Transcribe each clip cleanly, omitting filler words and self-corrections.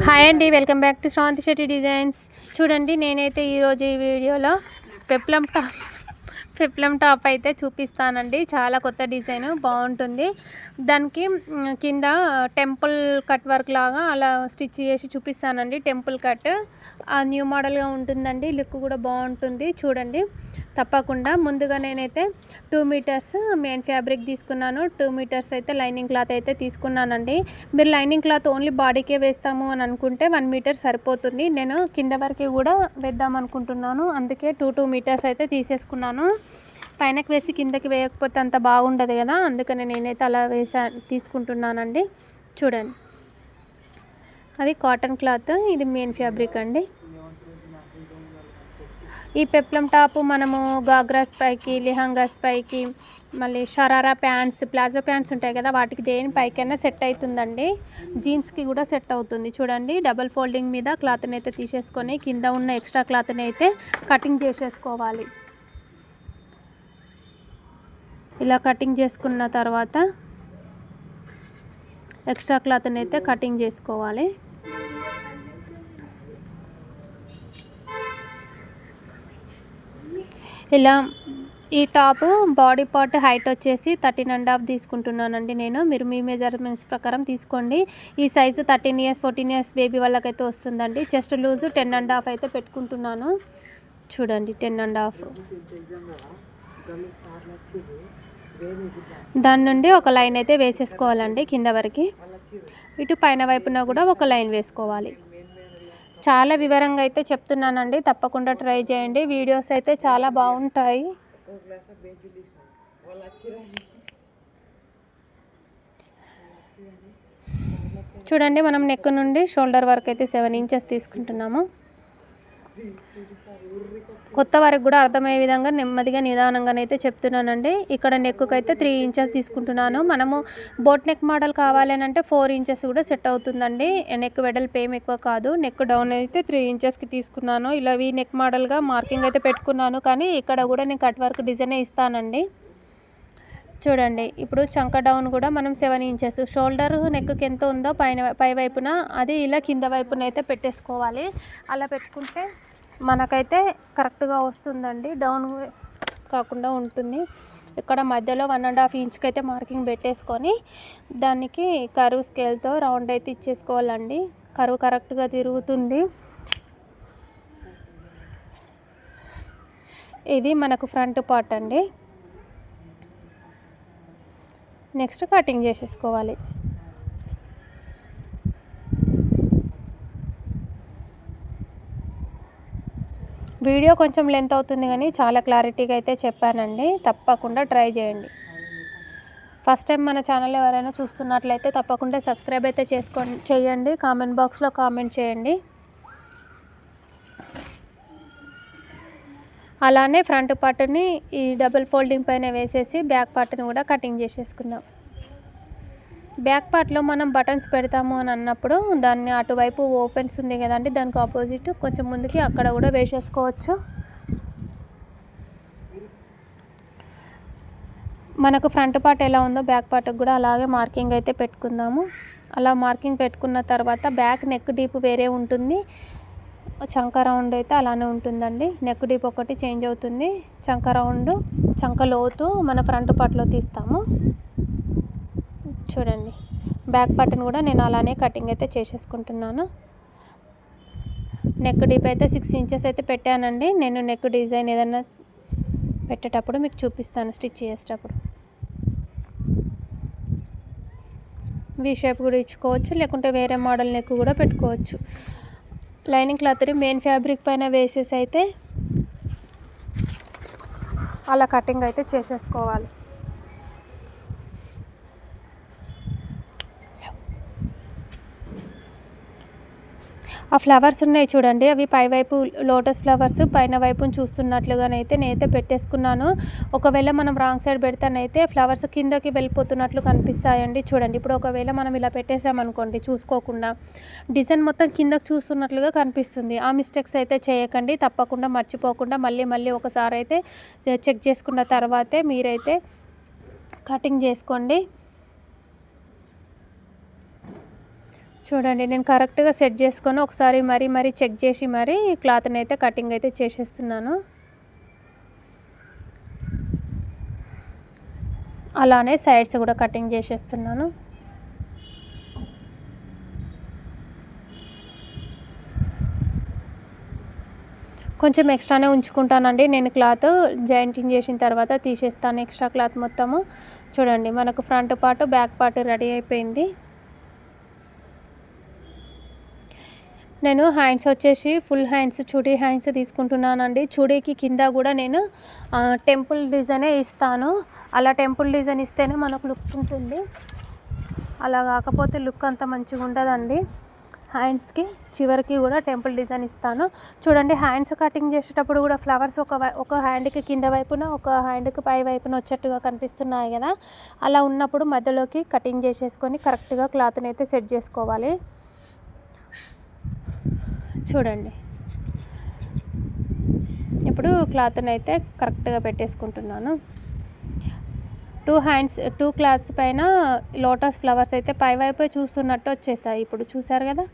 Hi అండి, welcome back to Sravanthi Shetty designs. చూడండి, నేనైతే ఈరోజు ఈ వీడియోలో పెప్లం టాప్ అయితే చూపిస్తానండి. చాలా కొత్త డిజైన్, బాగుంటుంది. దానికి కింద టెంపుల్ కట్ వర్క్ లాగా అలా స్టిచ్ చేసి చూపిస్తానండి. టెంపుల్ కట్ న్యూ మోడల్గా ఉంటుందండి. లుక్ కూడా బాగుంటుంది. చూడండి తప్పకుండా. ముందుగా నేనైతే 2 మీటర్స్ మెయిన్ ఫ్యాబ్రిక్ తీసుకున్నాను. 2 మీటర్స్ అయితే లైనింగ్ క్లాత్ అయితే తీసుకున్నానండి. మీరు లైనింగ్ క్లాత్ ఓన్లీ బాడీకే వేస్తాము అని అనుకుంటే 1 మీటర్ సరిపోతుంది. నేను కింద వరకు కూడా వేద్దాం అనుకుంటున్నాను. అందుకే 2 మీటర్స్ అయితే తీసేసుకున్నాను. పైనకి వేసి కిందకి వేయకపోతే అంత బాగుండదు కదా, అందుకని నేనైతే అలా తీసుకుంటున్నానండి. చూడండి, అది కాటన్ క్లాత్, ఇది మెయిన్ ఫ్యాబ్రిక్ అండి. ఈ పెప్లం టాప్ మనము గాగ్రాస్ పైకి, లెహంగాస్ పైకి, మళ్ళీ షరారా ప్యాంట్స్, ప్లాజో ప్యాంట్స్ ఉంటాయి కదా, వాటికి దేని పైకైనా సెట్ అవుతుందండి. జీన్స్కి కూడా సెట్ అవుతుంది. చూడండి, డబల్ ఫోల్డింగ్ మీద క్లాత్ని అయితే తీసేసుకొని కింద ఉన్న ఎక్స్ట్రా క్లాత్ని అయితే కటింగ్ చేసేసుకోవాలి. ఇలా కటింగ్ చేసుకున్న తర్వాత ఎక్స్ట్రా క్లాత్ని అయితే కటింగ్ చేసుకోవాలి. ఇలా ఈ టాప్ బాడీ పార్ట్ హైట్ వచ్చేసి 13.5 తీసుకుంటున్నానండి నేను. మీరు మీ మెజర్మెంట్స్ ప్రకారం తీసుకోండి. ఈ సైజు 13 ఇయర్స్ 14 ఇయర్స్ బేబీ వాళ్ళకైతే వస్తుందండి. చెస్ట్ లూజు 10.5 అయితే పెట్టుకుంటున్నాను. చూడండి, 10.5. దాని నుండి ఒక లైన్ అయితే వేసేసుకోవాలండి కింద వరకు. ఇటు పైన వైపున కూడా ఒక లైన్ వేసుకోవాలి. చాలా వివరంగా అయితే చెప్తున్నానండి, తప్పకుండా ట్రై చేయండి. వీడియోస్ అయితే చాలా బాగుంటాయి. చూడండి, మనం నెక్ నుండి షోల్డర్ వరకు అయితే 7 ఇంచెస్ తీసుకుంటున్నాము. కొత్త వారికి కూడా అర్థమయ్యే విధంగా నెమ్మదిగా నిదానంగానైతే చెప్తున్నానండి. ఇక్కడ నెక్కు అయితే 3 ఇంచెస్ తీసుకుంటున్నాను. మనము బోట్ నెక్ మోడల్ కావాలి అంటే 4 ఇంచెస్ కూడా సెట్ అవుతుందండి. నెక్ వెడల్పు ఏమి ఎక్కువ కాదు. నెక్ డౌన్ అయితే 3 ఇంచెస్కి తీసుకున్నాను. ఇలా వీ నెక్ మోడల్గా మార్కింగ్ అయితే పెట్టుకున్నాను, కానీ ఇక్కడ కూడా నేను కట్ వర్క్ డిజైనే ఇస్తానండి. చూడండి, ఇప్పుడు చంక డౌన్ కూడా మనం 7 ఇంచెస్, షోల్డర్ నెక్కి ఎంత ఉందో పై వైపున అది ఇలా కింద వైపున అయితే పెట్టేసుకోవాలి. అలా పెట్టుకుంటే మనకైతే కరెక్ట్గా వస్తుందండి, డౌన్ కాకుండా ఉంటుంది. ఇక్కడ మధ్యలో 1.5 ఇంచ్కి అయితే మార్కింగ్ పెట్టేసుకొని దానికి కరువు స్కేల్తో రౌండ్ అయితే ఇచ్చేసుకోవాలండి. కరువు కరెక్ట్గా తిరుగుతుంది. ఇది మనకు ఫ్రంట్ పార్ట్ అండి. నెక్స్ట్ కటింగ్ చేసేసుకోవాలి. వీడియో కొంచెం లెంత్ అవుతుంది, కానీ చాలా క్లారిటీగా అయితే చెప్పానండి. తప్పకుండా ట్రై చేయండి. ఫస్ట్ టైం మన ఛానల్ ఎవరైనా చూస్తున్నట్లయితే తప్పకుండా సబ్స్క్రైబ్ అయితే చేయండి. కామెంట్ బాక్స్లో కామెంట్ చేయండి. అలానే ఫ్రంట్ పార్ట్ని ఈ డబుల్ ఫోల్డింగ్ పైన వేసేసి బ్యాక్ పార్ట్ని కూడా కటింగ్ చేసేసుకుందాం. బ్యాక్ పార్ట్లో మనం బటన్స్ పెడతాము అని అన్నప్పుడు దాన్ని అటువైపు ఓపెన్స్ ఉంది కదండి, దానికి ఆపోజిట్ కొంచెం ముందుకి అక్కడ కూడా వేసేసుకోవచ్చు. మనకు ఫ్రంట్ పార్ట్ ఎలా ఉందో బ్యాక్ పార్ట్కి కూడా అలాగే మార్కింగ్ అయితే పెట్టుకుందాము. అలా మార్కింగ్ పెట్టుకున్న తర్వాత బ్యాక్ నెక్ డీప్ వేరే ఉంటుంది, చంక రౌండ్ అయితే అలానే ఉంటుందండి. నెక్ డీప్ ఒకటి చేంజ్ అవుతుంది. చంక రౌండ్, చంక లోతు మన ఫ్రంట్ పార్ట్లో తీస్తాము. చూడండి, బ్యాక్ పార్ట్ని కూడా నేను అలానే కటింగ్ అయితే చేసేసుకుంటున్నాను. నెక్ డీప్ అయితే 6 ఇంచెస్ అయితే పెట్టానండి. నేను నెక్ డిజైన్ ఏదైనా పెట్టేటప్పుడు మీకు చూపిస్తాను, స్టిచ్ చేసేటప్పుడు. వీ షేప్ కూడా ఇచ్చుకోవచ్చు, లేకుంటే వేరే మోడల్ నెక్ కూడా పెట్టుకోవచ్చు. లైనింగ్ క్లాత్ని మెయిన్ ఫ్యాబ్రిక్ పైన వేసేసి అయితే అలా కటింగ్ అయితే చేసేసుకోవాలి. ఆ ఫ్లవర్స్ ఉన్నాయి చూడండి, అవి పైవైపు లోటస్ ఫ్లవర్స్ పైన వైపుని చూస్తున్నట్లుగానైతే నేనైతే పెట్టేసుకున్నాను. ఒకవేళ మనం రాంగ్ సైడ్ పెడితేనైతే ఫ్లవర్స్ కిందకి వెళ్ళిపోతున్నట్లు కనిపిస్తాయండి. చూడండి, ఇప్పుడు ఒకవేళ మనం ఇలా పెట్టేసామనుకోండి, చూసుకోకుండా డిజైన్ మొత్తం కిందకి చూస్తున్నట్లుగా కనిపిస్తుంది. ఆ మిస్టేక్స్ అయితే చేయకండి. తప్పకుండా మర్చిపోకుండా మళ్ళీ ఒకసారి అయితే చెక్ చేసుకున్న తర్వాతే మీరైతే కటింగ్ చేసుకోండి. చూడండి నేను కరెక్ట్గా సెట్ చేసుకొని ఒకసారి మరీ చెక్ చేసి క్లాత్ని అయితే కటింగ్ అయితే చేసేస్తున్నాను. అలానే సైడ్స్ కూడా కటింగ్ చేసేస్తున్నాను. కొంచెం ఎక్స్ట్రానే ఉంచుకుంటానండి నేను. క్లాత్ జాయింటింగ్ చేసిన తర్వాత తీసేస్తాను ఎక్స్ట్రా క్లాత్ మొత్తము. చూడండి మనకు front part back part ready అయిపోయింది. నేను హ్యాండ్స్ వచ్చేసి ఫుల్ హ్యాండ్స్ చూడీ హ్యాండ్స్ తీసుకుంటున్నానండి. చూడీకి కింద కూడా నేను టెంపుల్ డిజైనే ఇస్తాను. అలా టెంపుల్ డిజైన్ ఇస్తేనే మనకు లుక్ ఉంటుంది. అలా కాకపోతే లుక్ అంత మంచిగా ఉండదండి. హ్యాండ్స్కి చివరికి కూడా టెంపుల్ డిజైన్ ఇస్తాను. చూడండి హ్యాండ్స్ కటింగ్ చేసేటప్పుడు కూడా ఫ్లవర్స్ ఒక హ్యాండ్కి కింద వైపున ఒక హ్యాండ్కి పై వైపున వచ్చేట్టుగా కనిపిస్తున్నాయి కదా. అలా ఉన్నప్పుడు మధ్యలోకి కటింగ్ చేసేసుకొని కరెక్ట్గా క్లాత్ని అయితే సెట్ చేసుకోవాలి. చూడండి ఇప్పుడు క్లాత్ని అయితే కరెక్ట్గా పెట్టేసుకుంటున్నాను. 2 క్లాత్స్ పైన లోటస్ ఫ్లవర్స్ అయితే పై వైపు చూస్తున్నట్టు వచ్చేసాయి. ఇప్పుడు చూసారు కదా.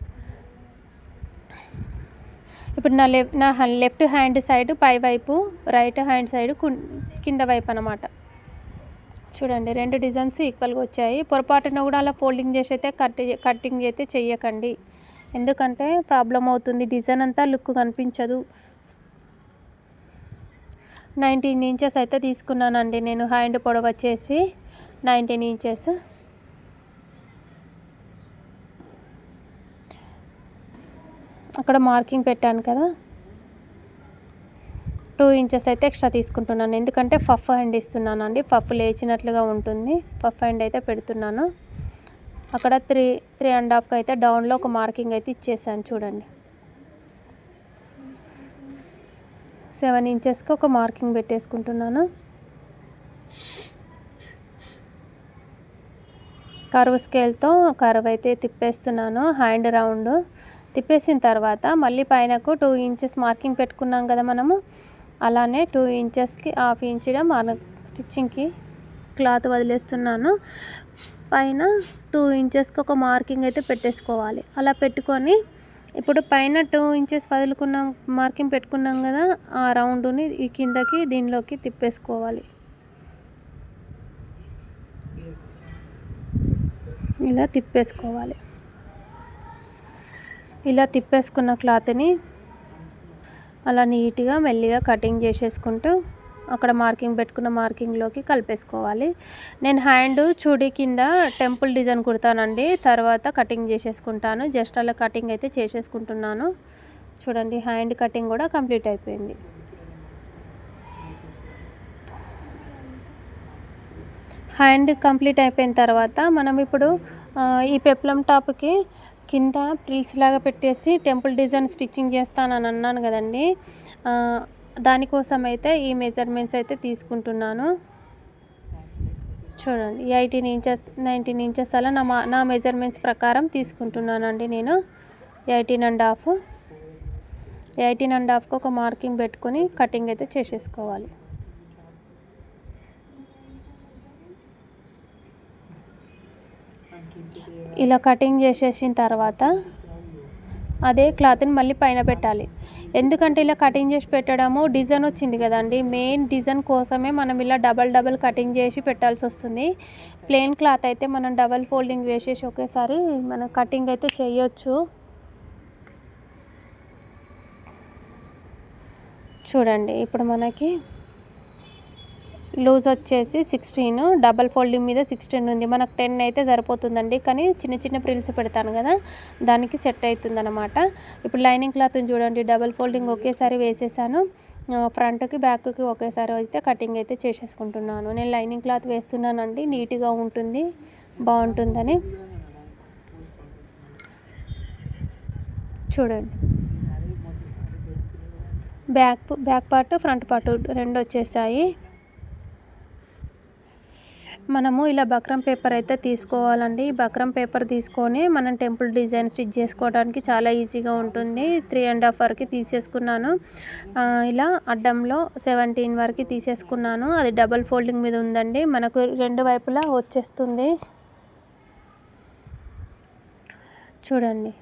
ఇప్పుడు నా లెఫ్ట్ హ్యాండ్ సైడ్ పై వైపు, రైట్ హ్యాండ్ సైడ్ కింద వైపు అన్నమాట. చూడండి 2 డిజైన్స్ ఈక్వల్గా వచ్చాయి. పొరపాటున కూడా అలా ఫోల్డింగ్ చేసి అయితే కటింగ్ అయితే చెయ్యకండి, ఎందుకంటే ప్రాబ్లం అవుతుంది. డిజైన్ అంతా లుక్ కనిపించదు. 19 ఇంచెస్ అయితే తీసుకున్నానండి నేను. హ్యాండ్ పొడవు వచ్చేసి 19 ఇంచెస్. అక్కడ మార్కింగ్ పెట్టాను కదా, 2 ఇంచెస్ అయితే ఎక్స్ట్రా తీసుకుంటున్నాను. ఎందుకంటే పఫ్ హ్యాండ్ ఇస్తున్నాను అండి. పఫ్ లేచినట్లుగా ఉంటుంది. పఫ్ హ్యాండ్ అయితే పెడుతున్నాను. అక్కడ 3.5కి అయితే డౌన్లో ఒక మార్కింగ్ అయితే ఇచ్చేసాను. చూడండి 7 ఇంచెస్కి ఒక మార్కింగ్ పెట్టేసుకుంటున్నాను. కర్వ్ స్కేల్తో కర్వ్ అయితే తిప్పేస్తున్నాను. హ్యాండ్ రౌండ్ తిప్పేసిన తర్వాత మళ్ళీ పైనకు 2 ఇంచెస్ మార్కింగ్ పెట్టుకున్నాం కదా మనము. అలానే 2 ఇంచెస్కి హాఫ్ ఇంచడం స్టిచ్చింగ్కి క్లాత్ వదిలేస్తున్నాను. పైన 2 ఇంచెస్కి ఒక మార్కింగ్ అయితే పెట్టేసుకోవాలి. అలా పెట్టుకొని ఇప్పుడు పైన 2 ఇంచెస్ వదులుకున్నాం, మార్కింగ్ పెట్టుకున్నాం కదా, ఆ రౌండ్ని ఈ కిందకి దీనిలోకి తిప్పేసుకోవాలి. ఇలా తిప్పేసుకోవాలి. ఇలా తిప్పేసుకున్న క్లాత్ని అలా నీట్గా మెల్లిగా కటింగ్ చేసేసుకుంటూ అక్కడ మార్కింగ్ పెట్టుకున్న మార్కింగ్లోకి కలిపేసుకోవాలి. నేను హ్యాండ్ చూడీ కింద టెంపుల్ డిజైన్ కుడతానండి, తర్వాత కటింగ్ చేసేసుకుంటాను. జస్ట్ అలా కటింగ్ అయితే చేసేసుకుంటున్నాను. చూడండి హ్యాండ్ కటింగ్ కూడా కంప్లీట్ అయిపోయింది. హ్యాండ్ కంప్లీట్ అయిపోయిన తర్వాత మనం ఇప్పుడు ఈ పెప్లం టాప్కి కింద ప్రిల్స్ లాగా పెట్టేసి టెంపుల్ డిజైన్ స్టిచ్చింగ్ చేస్తానని అన్నాను కదండి. దానికోసం అయితే ఈ మెజర్మెంట్స్ అయితే తీసుకుంటున్నాను. చూడండి 18 ఇంచెస్ 19 ఇంచెస్ అలా నా మెజర్మెంట్స్ ప్రకారం తీసుకుంటున్నానండి నేను. 18.5కి ఒక మార్కింగ్ పెట్టుకొని కటింగ్ అయితే చేసేసుకోవాలి. ఇలా కటింగ్ చేసేసిన తర్వాత అదే క్లాత్ని మళ్ళీ పైన పెట్టాలి. ఎందుకంటే ఇలా కటింగ్ చేసి పెట్టడము డిజైన్ వచ్చింది కదండి, మెయిన్ డిజైన్ కోసమే మనం ఇలా డబల్ కటింగ్ చేసి పెట్టాల్సి వస్తుంది. ప్లెయిన్ క్లాత్ అయితే మనం డబల్ ఫోల్డింగ్ వేసేసి ఒకేసారి మనం కటింగ్ అయితే చేయొచ్చు. చూడండి ఇప్పుడు మనకి లూజ్ వచ్చేసి 16, డబల్ ఫోల్డింగ్ మీద 16 ఉంది. మనకు 10 అయితే సరిపోతుందండి, కానీ చిన్న ప్రిల్స్ పెడతాను కదా దానికి సెట్ అవుతుంది అనమాట. ఇప్పుడు లైనింగ్ క్లాత్ని చూడండి, డబల్ ఫోల్డింగ్ ఒకేసారి వేసేసాను. ఫ్రంట్కి బ్యాక్కి ఒకేసారి అయితే కటింగ్ అయితే చేసేసుకుంటున్నాను. నేను లైనింగ్ క్లాత్ వేస్తున్నానండి, నీట్గా ఉంటుంది, బాగుంటుందని. చూడండి బ్యాక్ పార్ట్ ఫ్రంట్ పార్ట్ 2 వచ్చేసాయి. మనము ఇలా బక్రం పేపర్ అయితే తీసుకోవాలండి. బక్రం పేపర్ తీసుకొని మనం టెంపుల్ డిజైన్ స్టిచ్ చేసుకోవడానికి చాలా ఈజీగా ఉంటుంది. 3.5 వరకు తీసేసుకున్నాను. ఇలా అడ్డంలో 17 వరకు తీసేసుకున్నాను. అది డబల్ ఫోల్డింగ్ మీద ఉందండి, మనకు 2 వైపులా వచ్చేస్తుంది. చూడండి,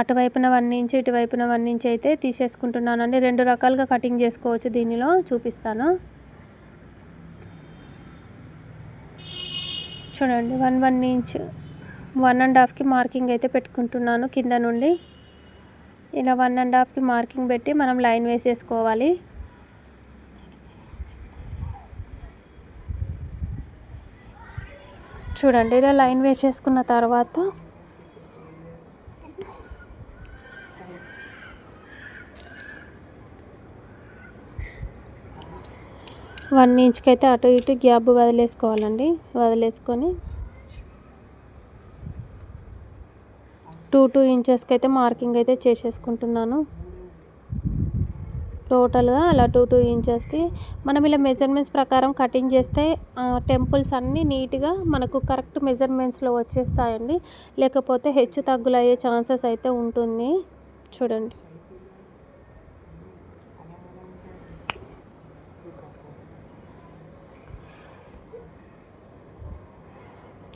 అటువైపున 1 ఇంచ్ ఇటువైపున 1 ఇంచ్ అయితే తీసేసుకుంటున్నానండి. 2 రకాలుగా కటింగ్ చేసుకోవచ్చు, దీనిలో చూపిస్తాను. చూడండి, 1 ఇంచ్ 1.5కి మార్కింగ్ అయితే పెట్టుకుంటున్నాను. కింద నుండి ఇలా 1.5కి మార్కింగ్ పెట్టి మనం లైన్ వేసేసుకోవాలి. చూడండి, ఇలా లైన్ వేసేసుకున్న తర్వాత 1 ఇంచ్కి అయితే అటు ఇటు గ్యాప్ వదిలేసుకోవాలండి. వదిలేసుకొని 2 ఇంచెస్కి అయితే మార్కింగ్ అయితే చేసేసుకుంటున్నాను. టోటల్గా అలా 2 ఇంచెస్కి మనం ఇలా మెజర్మెంట్స్ ప్రకారం కటింగ్ చేస్తే టెంపుల్స్ అన్నీ నీట్గా మనకు కరెక్ట్ మెజర్మెంట్స్లో వచ్చేస్తాయండి. లేకపోతే హెచ్చు తగ్గులు అయ్యే ఛాన్సెస్ అయితే ఉంటుంది. చూడండి,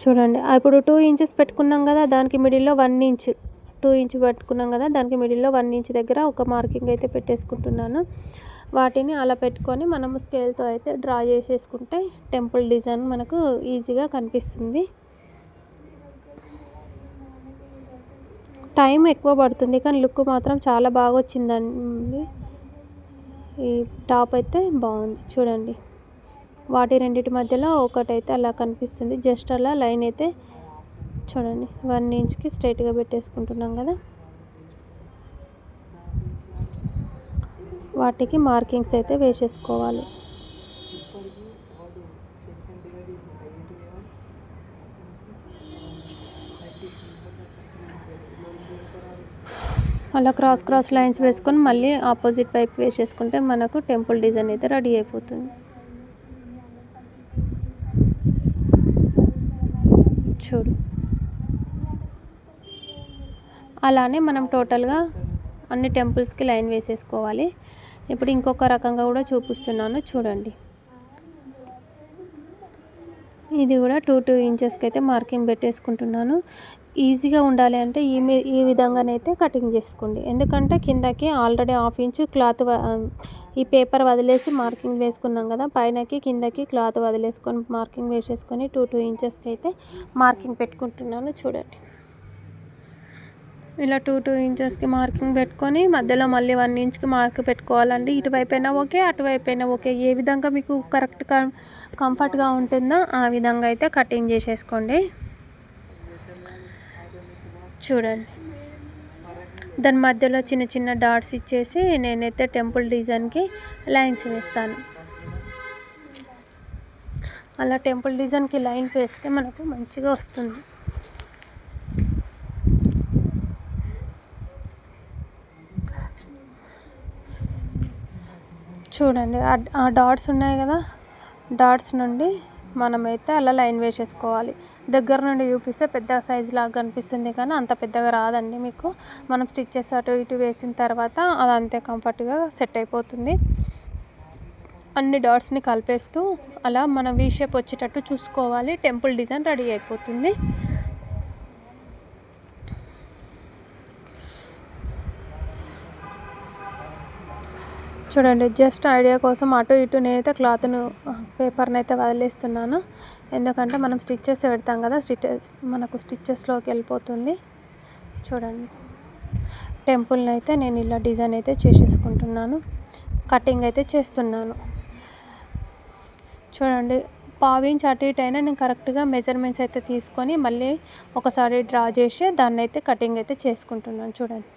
చూడండి ఇప్పుడు 2 ఇంచెస్ పెట్టుకున్నాం కదా, దానికి మిడిల్లో 1 ఇంచ్ 2 ఇంచ్ పెట్టుకున్నాం కదా, దానికి మిడిల్లో 1 ఇంచ్ దగ్గర ఒక మార్కింగ్ అయితే పెట్టేసుకుంటున్నాను. వాటిని అలా పెట్టుకొని మనము స్కేల్తో అయితే డ్రా చేసేసుకుంటే టెంపుల్ డిజైన్ మనకు ఈజీగా కనిపిస్తుంది. టైం ఎక్కువ పడుతుంది కానీ లుక్ మాత్రం చాలా బాగా వచ్చిందండి. ఈ టాప్ అయితే బాగుంది. చూడండి, వాటి రెండింటి మధ్యలో ఒకటైతే అలా కనిపిస్తుంది. జస్ట్ అలా లైన్ అయితే చూడండి 1 ఇంచ్కి స్ట్రైట్గా పెట్టేసుకుంటున్నాం కదా, వాటికి మార్కింగ్స్ అయితే వేసేసుకోవాలి. అలా క్రాస్ లైన్స్ వేసుకొని మళ్ళీ ఆపోజిట్ వైపు వేసేసుకుంటే మనకు టెంపుల్ డిజైన్ అయితే రెడీ అయిపోతుంది. చూడు, అలానే మనం టోటల్గా అన్ని టెంపుల్స్కి లైన్ వేసేసుకోవాలి. ఇప్పుడు ఇంకొక రకంగా కూడా చూపిస్తున్నాను. చూడండి, ఇది కూడా 2 ఇంచెస్కి అయితే మార్కింగ్ పెట్టేసుకుంటున్నాను. ఈజీగా ఉండాలి అంటే ఈ విధంగానైతే కటింగ్ చేసుకోండి. ఎందుకంటే కిందకి ఆల్రెడీ 1/2 ఇంచు క్లాత్ ఈ పేపర్ వదిలేసి మార్కింగ్ వేసుకున్నాం కదా, పైనకి కిందకి క్లాత్ వదిలేసుకొని మార్కింగ్ వేసేసుకొని 2 ఇంచెస్కి అయితే మార్కింగ్ పెట్టుకుంటున్నాను. చూడండి, ఇలా 2 ఇంచెస్కి మార్కింగ్ పెట్టుకొని మధ్యలో మళ్ళీ 1 ఇంచ్కి మార్క్ పెట్టుకోవాలండి. ఇటువైపైనా ఓకే, అటువైపైనా ఓకే, ఏ విధంగా మీకు కరెక్ట్గా కంఫర్ట్గా ఉంటుందో ఆ విధంగా అయితే కటింగ్ చేసేసుకోండి. చూడండి, దాని మధ్యలో చిన్న చిన్న డాట్స్ ఇచ్చేసి నేనైతే టెంపుల్ డిజైన్కి లైన్స్ వేస్తాను. అలా టెంపుల్ డిజైన్కి లైన్ వేస్తే మనకు మంచిగా వస్తుంది. చూడండి, ఆ డాట్స్ ఉన్నాయి కదా, డాట్స్ నుండి మనమైతే అలా లైన్ వేసేసుకోవాలి. దగ్గర నుండి చూపిస్తే పెద్ద సైజు లాగా కనిపిస్తుంది కానీ అంత పెద్దగా రాదండి మీకు. మనం స్టిచ్చెస్ అటు ఇటు వేసిన తర్వాత అది అంతే కంఫర్ట్గా సెట్ అయిపోతుంది. అన్ని డాట్స్ని కలిపేస్తూ అలా మనం వీ షేప్ వచ్చేటట్టు చూసుకోవాలి. టెంపుల్ డిజైన్ రెడీ అయిపోతుంది. చూడండి, జస్ట్ ఐడియా కోసం అటు ఇటు నేనైతే క్లాత్ను పేపర్ని అయితే వదిలేస్తున్నాను. ఎందుకంటే మనం స్టిచ్చెస్ పెడతాం కదా, మనకు స్టిచ్చెస్లోకి వెళ్ళిపోతుంది. చూడండి, టెంపుల్ని అయితే నేను ఇలా డిజైన్ అయితే చేసేసుకుంటున్నాను. కటింగ్ అయితే చేస్తున్నాను. చూడండి, 1/2 ఇంచ్ అటు ఇటు అయినా నేను కరెక్ట్గా మెజర్మెంట్స్ అయితే తీసుకొని మళ్ళీ ఒకసారి డ్రా చేసి దాన్ని అయితే కటింగ్ అయితే చేసుకుంటున్నాను. చూడండి,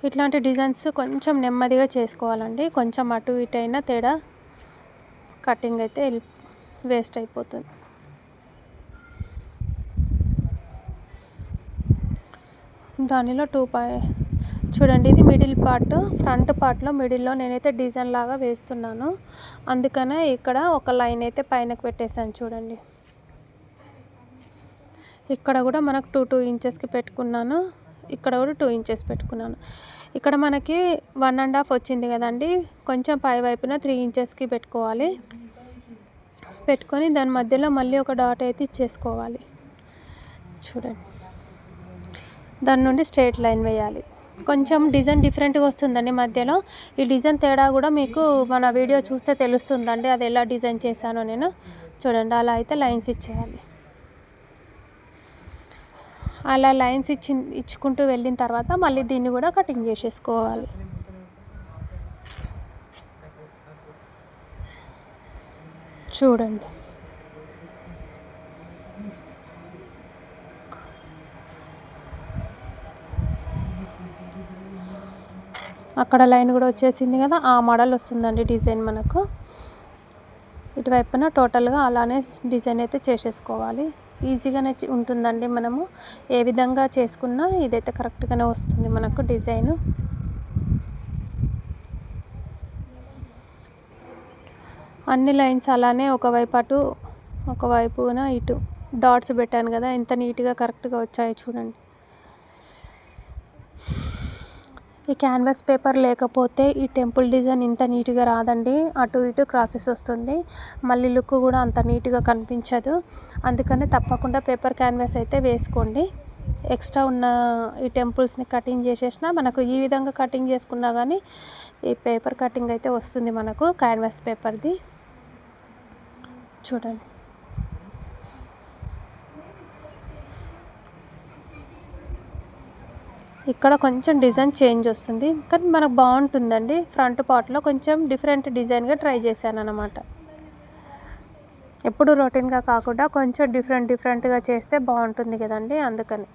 ఇట్లాంటి డిజైన్స్ కొంచెం నెమ్మదిగా చేసుకోవాలండి. కొంచెం అటు ఇటు అయినా తేడా కటింగ్ అయితే వేస్ట్ అయిపోతుంది. దానిలో చూడండి, ఇది మిడిల్ పార్ట్. ఫ్రంట్ పార్ట్లో మిడిల్లో నేనైతే డిజైన్ లాగా వేస్తున్నాను. అందుకనే ఇక్కడ ఒక లైన్ అయితే పైనకు పెట్టేశాను. చూడండి, ఇక్కడ కూడా మనకు 2 ఇంచెస్కి పెట్టుకున్నాను. ఇక్కడ కూడా 2 ఇంచెస్ పెట్టుకున్నాను. ఇక్కడ మనకి 1.5 వచ్చింది కదండి, కొంచెం పై వైపున 3 ఇంచెస్కి పెట్టుకోవాలి. పెట్టుకొని దాని మధ్యలో మళ్ళీ ఒక డాట్ అయితే ఇచ్చేసుకోవాలి. చూడండి, దాని నుండి స్ట్రైట్ లైన్ వేయాలి. కొంచెం డిజైన్ డిఫరెంట్గా వస్తుందండి మధ్యలో. ఈ డిజైన్ తేడా కూడా మీకు మన వీడియో చూస్తే తెలుస్తుందండి అది ఎలా డిజైన్ చేశానో నేను. చూడండి అలా అయితే లైన్స్ ఇచ్చేయాలి. అలా లైన్స్ ఇచ్చుకుంటూ వెళ్ళిన తర్వాత మళ్ళీ దీన్ని కూడా కటింగ్ చేసేసుకోవాలి. చూడండి అక్కడ లైన్ కూడా వచ్చేసింది కదా, ఆ మోడల్ వస్తుందండి డిజైన్ మనకు. ఇటువైపున టోటల్గా అలానే డిజైన్ అయితే చేసేసుకోవాలి. ఈజీగానే ఉంటుందండి. మనము ఏ విధంగా చేసుకున్నా ఇదైతే కరెక్ట్గానే వస్తుంది మనకు డిజైను. అన్ని లైన్స్ అలానే ఒకవైపున ఇటు డాట్స్ పెట్టాను కదా, ఎంత నీట్గా కరెక్ట్గా వచ్చాయో చూడండి. ఈ క్యాన్వాస్ పేపర్ లేకపోతే ఈ టెంపుల్ డిజైన్ ఇంత నీట్గా రాదండి. అటు ఇటు క్రాసెస్ వస్తుంది, మళ్ళీ లుక్ కూడా అంత నీట్గా కనిపించదు. అందుకని తప్పకుండా పేపర్ క్యాన్వాస్ అయితే వేసుకోండి. ఎక్స్ట్రా ఉన్న ఈ టెంపుల్స్ని కటింగ్ చేసేసినా మనకు ఈ విధంగా కటింగ్ చేసుకున్నా కానీ ఈ పేపర్ కటింగ్ అయితే వస్తుంది మనకు క్యాన్వాస్ పేపర్ది. చూడండి ఇక్కడ కొంచెం డిజైన్ చేంజ్ వస్తుంది కానీ మనకు బాగుంటుందండి. ఫ్రంట్ పార్ట్లో కొంచెం డిఫరెంట్ డిజైన్గా ట్రై చేశాను అన్నమాట. ఎప్పుడు రొటీన్గా కాకుండా కొంచెం డిఫరెంట్గా చేస్తే బాగుంటుంది కదండి, అందుకని.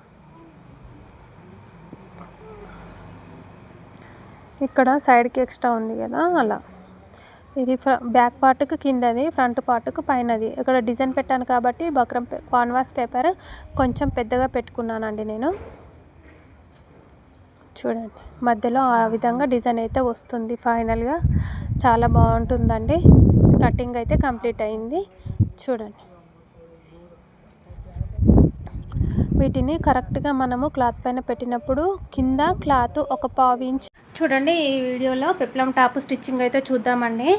ఇక్కడ సైడ్కి ఎక్స్ట్రా ఉంది కదా, అలా ఇది బ్యాక్ పార్ట్కి కిందది, ఫ్రంట్ పార్ట్కి పైనది. ఇక్కడ డిజైన్ పెట్టాను కాబట్టి బక్రం కాన్వాస్ పేపర్ కొంచెం పెద్దగా పెట్టుకున్నానండి నేను. చూడండి మధ్యలో ఆ విధంగా డిజైన్ అయితే వస్తుంది. ఫైనల్గా చాలా బాగుంటుందండి. కటింగ్ అయితే కంప్లీట్ అయింది. చూడండి వీటిని కరెక్ట్గా మనము క్లాత్ పైన పెట్టినప్పుడు కింద క్లాత్ ఒక 1/2 ఇంచ్. చూడండి ఈ వీడియోలో పెప్లం టాప్ స్టిచ్చింగ్ అయితే చూద్దామండి.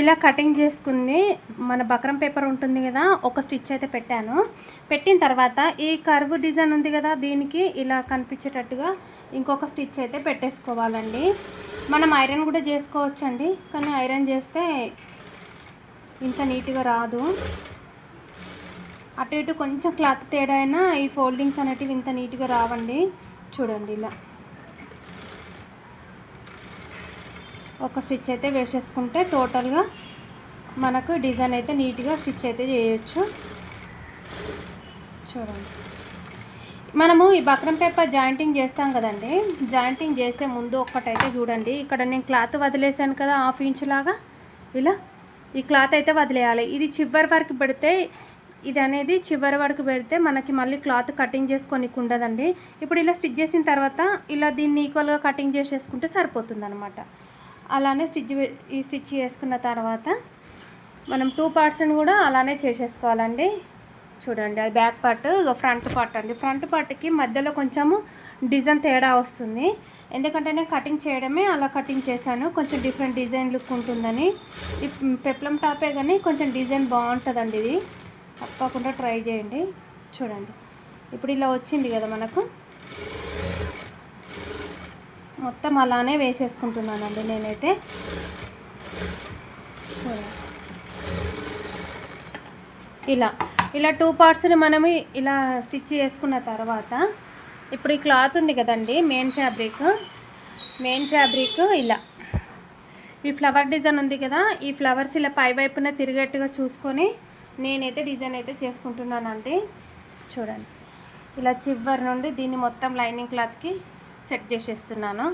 ఇలా కటింగ్ చేసుకుంది మన బక్రం పేపర్ ఉంటుంది కదా, ఒక స్టిచ్ అయితే పెట్టాను. పెట్టిన తర్వాత ఈ కర్వ్ డిజైన్ ఉంది కదా, దీనికి ఇలా కనిపించేటట్టుగా ఇంకొక స్టిచ్ అయితే పెట్టేసుకోవాలండి. మనం ఐరన్ కూడా చేసుకోవచ్చండి, కానీ ఐరన్ చేస్తే ఇంత నీట్గా రాదు. అటు ఇటు కొంచెం క్లాత్ తేడా అయినా ఈ ఫోల్డింగ్స్ అనేటివి ఇంత నీట్గా రావండి. చూడండి ఇలా ఒక స్టిచ్ అయితే వేసేసుకుంటే టోటల్గా మనకు డిజైన్ అయితే నీట్గా స్టిచ్ అయితే చేయొచ్చు. చూడండి మనము ఈ బక్రం పేపర్ జాయింటింగ్ చేస్తాం కదండి, జాయింటింగ్ చేసే ముందు ఒక్కటైతే చూడండి. ఇక్కడ నేను క్లాత్ వదిలేసాను కదా 1/2 ఇంచ్ లాగా, ఇలా ఈ క్లాత్ అయితే వదిలేయాలి. ఇది చివరి వరకు పెడితే ఇది అనేది చివరి వరకు పెడితే మనకి మళ్ళీ క్లాత్ కటింగ్ చేసుకోనికి ఉండదండి. ఇప్పుడు ఇలా స్టిచ్ చేసిన తర్వాత ఇలా దీన్ని ఈక్వల్గా కటింగ్ చేసేసుకుంటే సరిపోతుంది అనమాట. అలానే ఈ స్టిచ్ చేసుకున్న తర్వాత మనం 2 పార్ట్స్ని కూడా అలానే చేసేసుకోవాలండి. చూడండి అది బ్యాక్ పార్ట్, ఫ్రంట్ పార్ట్ అండి. ఫ్రంట్ పార్ట్కి మధ్యలో కొంచెము డిజైన్ తేడా వస్తుంది, ఎందుకంటే నేను కటింగ్ చేయడమే అలా కటింగ్ చేశాను. కొంచెం డిఫరెంట్ డిజైన్ లుక్ ఉంటుందని. ఈ పెప్లం టాపే కానీ కొంచెం డిజైన్ బాగుంటుందండి, ఇది తప్పకుండా ట్రై చేయండి. చూడండి ఇప్పుడు ఇలా వచ్చింది కదా మనకు, మొత్తం అలానే వేసేసుకుంటున్నానండి నేనైతే. చూడండి ఇలా 2 పార్ట్స్ని మనము ఇలా స్టిచ్ చేసుకున్న తర్వాత ఇప్పుడు ఈ క్లాత్ ఉంది కదండి, మెయిన్ ఫ్యాబ్రిక్ ఇలా ఈ ఫ్లవర్ డిజైన్ ఉంది కదా, ఈ ఫ్లవర్స్ ఇలా పై వైపున తిరిగేట్టుగా చూసుకొని నేనైతే డిజైన్ అయితే చేసుకుంటున్నానండి. చూడండి ఇలా చివరి నుండి దీన్ని మొత్తం లైనింగ్ క్లాత్కి సెట్ చేసేస్తున్నాను.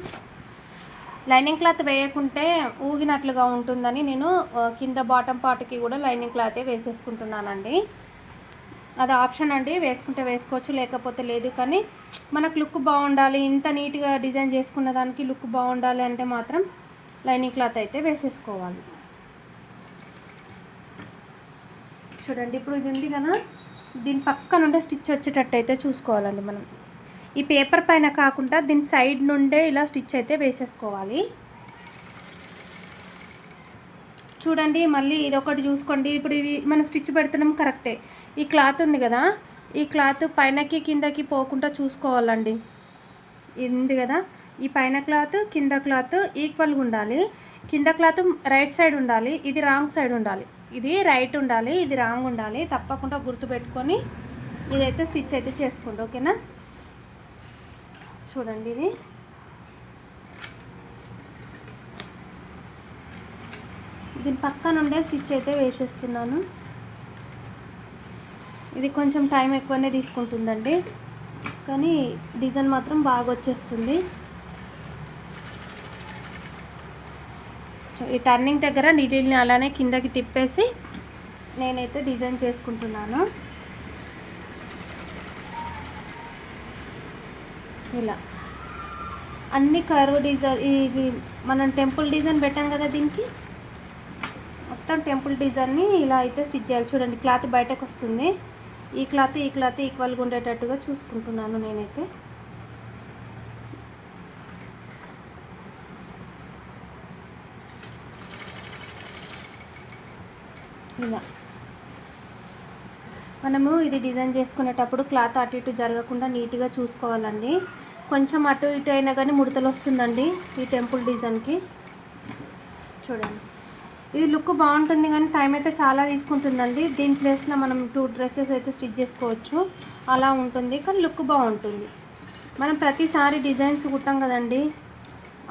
లైనింగ్ క్లాత్ వేయకుంటే ఊగినట్లుగా ఉంటుందని నేను కింద బాటమ్ పార్ట్కి కూడా లైనింగ్ క్లాతే వేసేసుకుంటున్నానండి. అది ఆప్షన్ అండి, వేసుకుంటే వేసుకోవచ్చు లేకపోతే లేదు. కానీ మనకు లుక్ బాగుండాలి, ఇంత నీట్గా డిజైన్ చేసుకున్న దానికి లుక్ బాగుండాలి అంటే మాత్రం లైనింగ్ క్లాత్ అయితే వేసేసుకోవాలి. చూడండి ఇప్పుడు ఇది ఉంది కదా, దీని పక్క నుండే స్టిచ్ వచ్చేటట్టు అయితే చూసుకోవాలండి మనం. ఈ పేపర్ పైన కాకుండా దీని సైడ్ నుండే ఇలా స్టిచ్ అయితే వేసేసుకోవాలి. చూడండి మళ్ళీ ఇది ఒకటి చూసుకోండి. ఇప్పుడు ఇది మనం స్టిచ్ పెడుతున్నాం కరెక్టే, ఈ క్లాత్ ఉంది కదా, ఈ క్లాత్ పైనకి కిందకి పోకుండా చూసుకోవాలండి. ఇది ఉంది కదా, ఈ పైన క్లాత్ కింద క్లాత్ ఈక్వల్గా ఉండాలి. కింద క్లాత్ రైట్ సైడ్ ఉండాలి, ఇది రాంగ్ సైడ్ ఉండాలి. ఇది రైట్ ఉండాలి, ఇది రాంగ్ ఉండాలి. తప్పకుండా గుర్తుపెట్టుకొని ఇదైతే స్టిచ్ అయితే చేసుకోండి, ఓకేనా. చూడండి, ఇది దీని పక్క నుండే స్టిచ్ అయితే వేసేస్తున్నాను. ఇది కొంచెం టైం ఎక్కువనే తీసుకుంటుందండి, కానీ డిజైన్ మాత్రం బాగా వచ్చేస్తుంది. ఈ టర్నింగ్ దగ్గర నీటిని అలానే కిందకి తిప్పేసి నేనైతే డిజైన్ చేసుకుంటున్నాను. ఇలా అన్ని కర్వ్ డిజైన్, ఇవి మనం టెంపుల్ డిజైన్ పెట్టాం కదా, దీనికి మొత్తం టెంపుల్ డిజైన్ని ఇలా అయితే స్టిచ్ చేయాలి. చూడండి, క్లాత్ బయటకు వస్తుంది. ఈ క్లాత్ ఈక్వల్గా ఉండేటట్టుగా చూసుకుంటున్నాను నేనైతే. ఇలా మనము ఇది డిజైన్ చేసుకునేటప్పుడు క్లాత్ అటు ఇటు జరగకుండా నీట్గా చూసుకోవాలండి. కొంచెం అటు ఇటు అయినా కానీ ముడతలు వస్తుందండి ఈ టెంపుల్ డిజైన్కి. చూడండి, ఇది లుక్ బాగుంటుంది కానీ టైం అయితే చాలా తీసుకుంటుందండి. దీని ప్లేస్లో మనం 2 డ్రెస్సెస్ అయితే స్టిచ్ చేసుకోవచ్చు, అలా ఉంటుంది. కానీ లుక్ బాగుంటుంది. మనం ప్రతిసారి డిజైన్స్ కుట్టాం కదండి,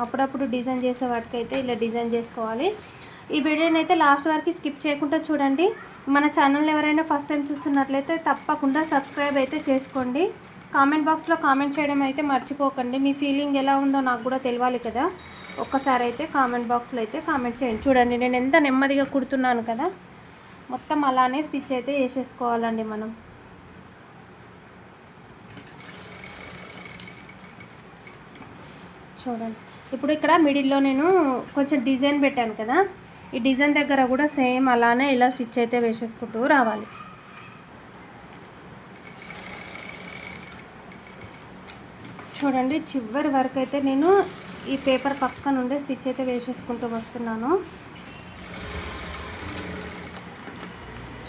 అప్పుడప్పుడు డిజైన్ చేసే వాటికైతే ఇలా డిజైన్ చేసుకోవాలి. ఈ వీడియోని అయితే లాస్ట్ వరకు స్కిప్ చేయకుండా చూడండి. మన ఛానల్ ఎవరైనా ఫస్ట్ టైం చూస్తున్నట్లయితే తప్పకుండా సబ్స్క్రైబ్ అయితే చేసుకోండి. కామెంట్ బాక్స్లో కామెంట్ చేయడం అయితే మర్చిపోకండి. మీ ఫీలింగ్ ఎలా ఉందో నాకు కూడా తెలియాలి కదా. ఒక్కసారి అయితే కామెంట్ బాక్స్లో అయితే కామెంట్ చేయండి. చూడండి, నేను ఎంత నెమ్మదిగా కుడుతున్నాను కదా. మొత్తం అలానే స్టిచ్ అయితే వేసేసుకోవాలండి మనం. చూడండి, ఇప్పుడు ఇక్కడ మిడిల్లో నేను కొంచెం డిజైన్ పెట్టాను కదా, ఈ డిజైన్ దగ్గర కూడా సేమ్ అలానే ఇలా స్టిచ్ అయితే వేసేసుకుంటూ రావాలి. చూడండి, చివరి వరకు అయితే నేను ఈ పేపర్ పక్క నుండి స్టిచ్ అయితే వేసేసుకుంటూ వస్తున్నాను.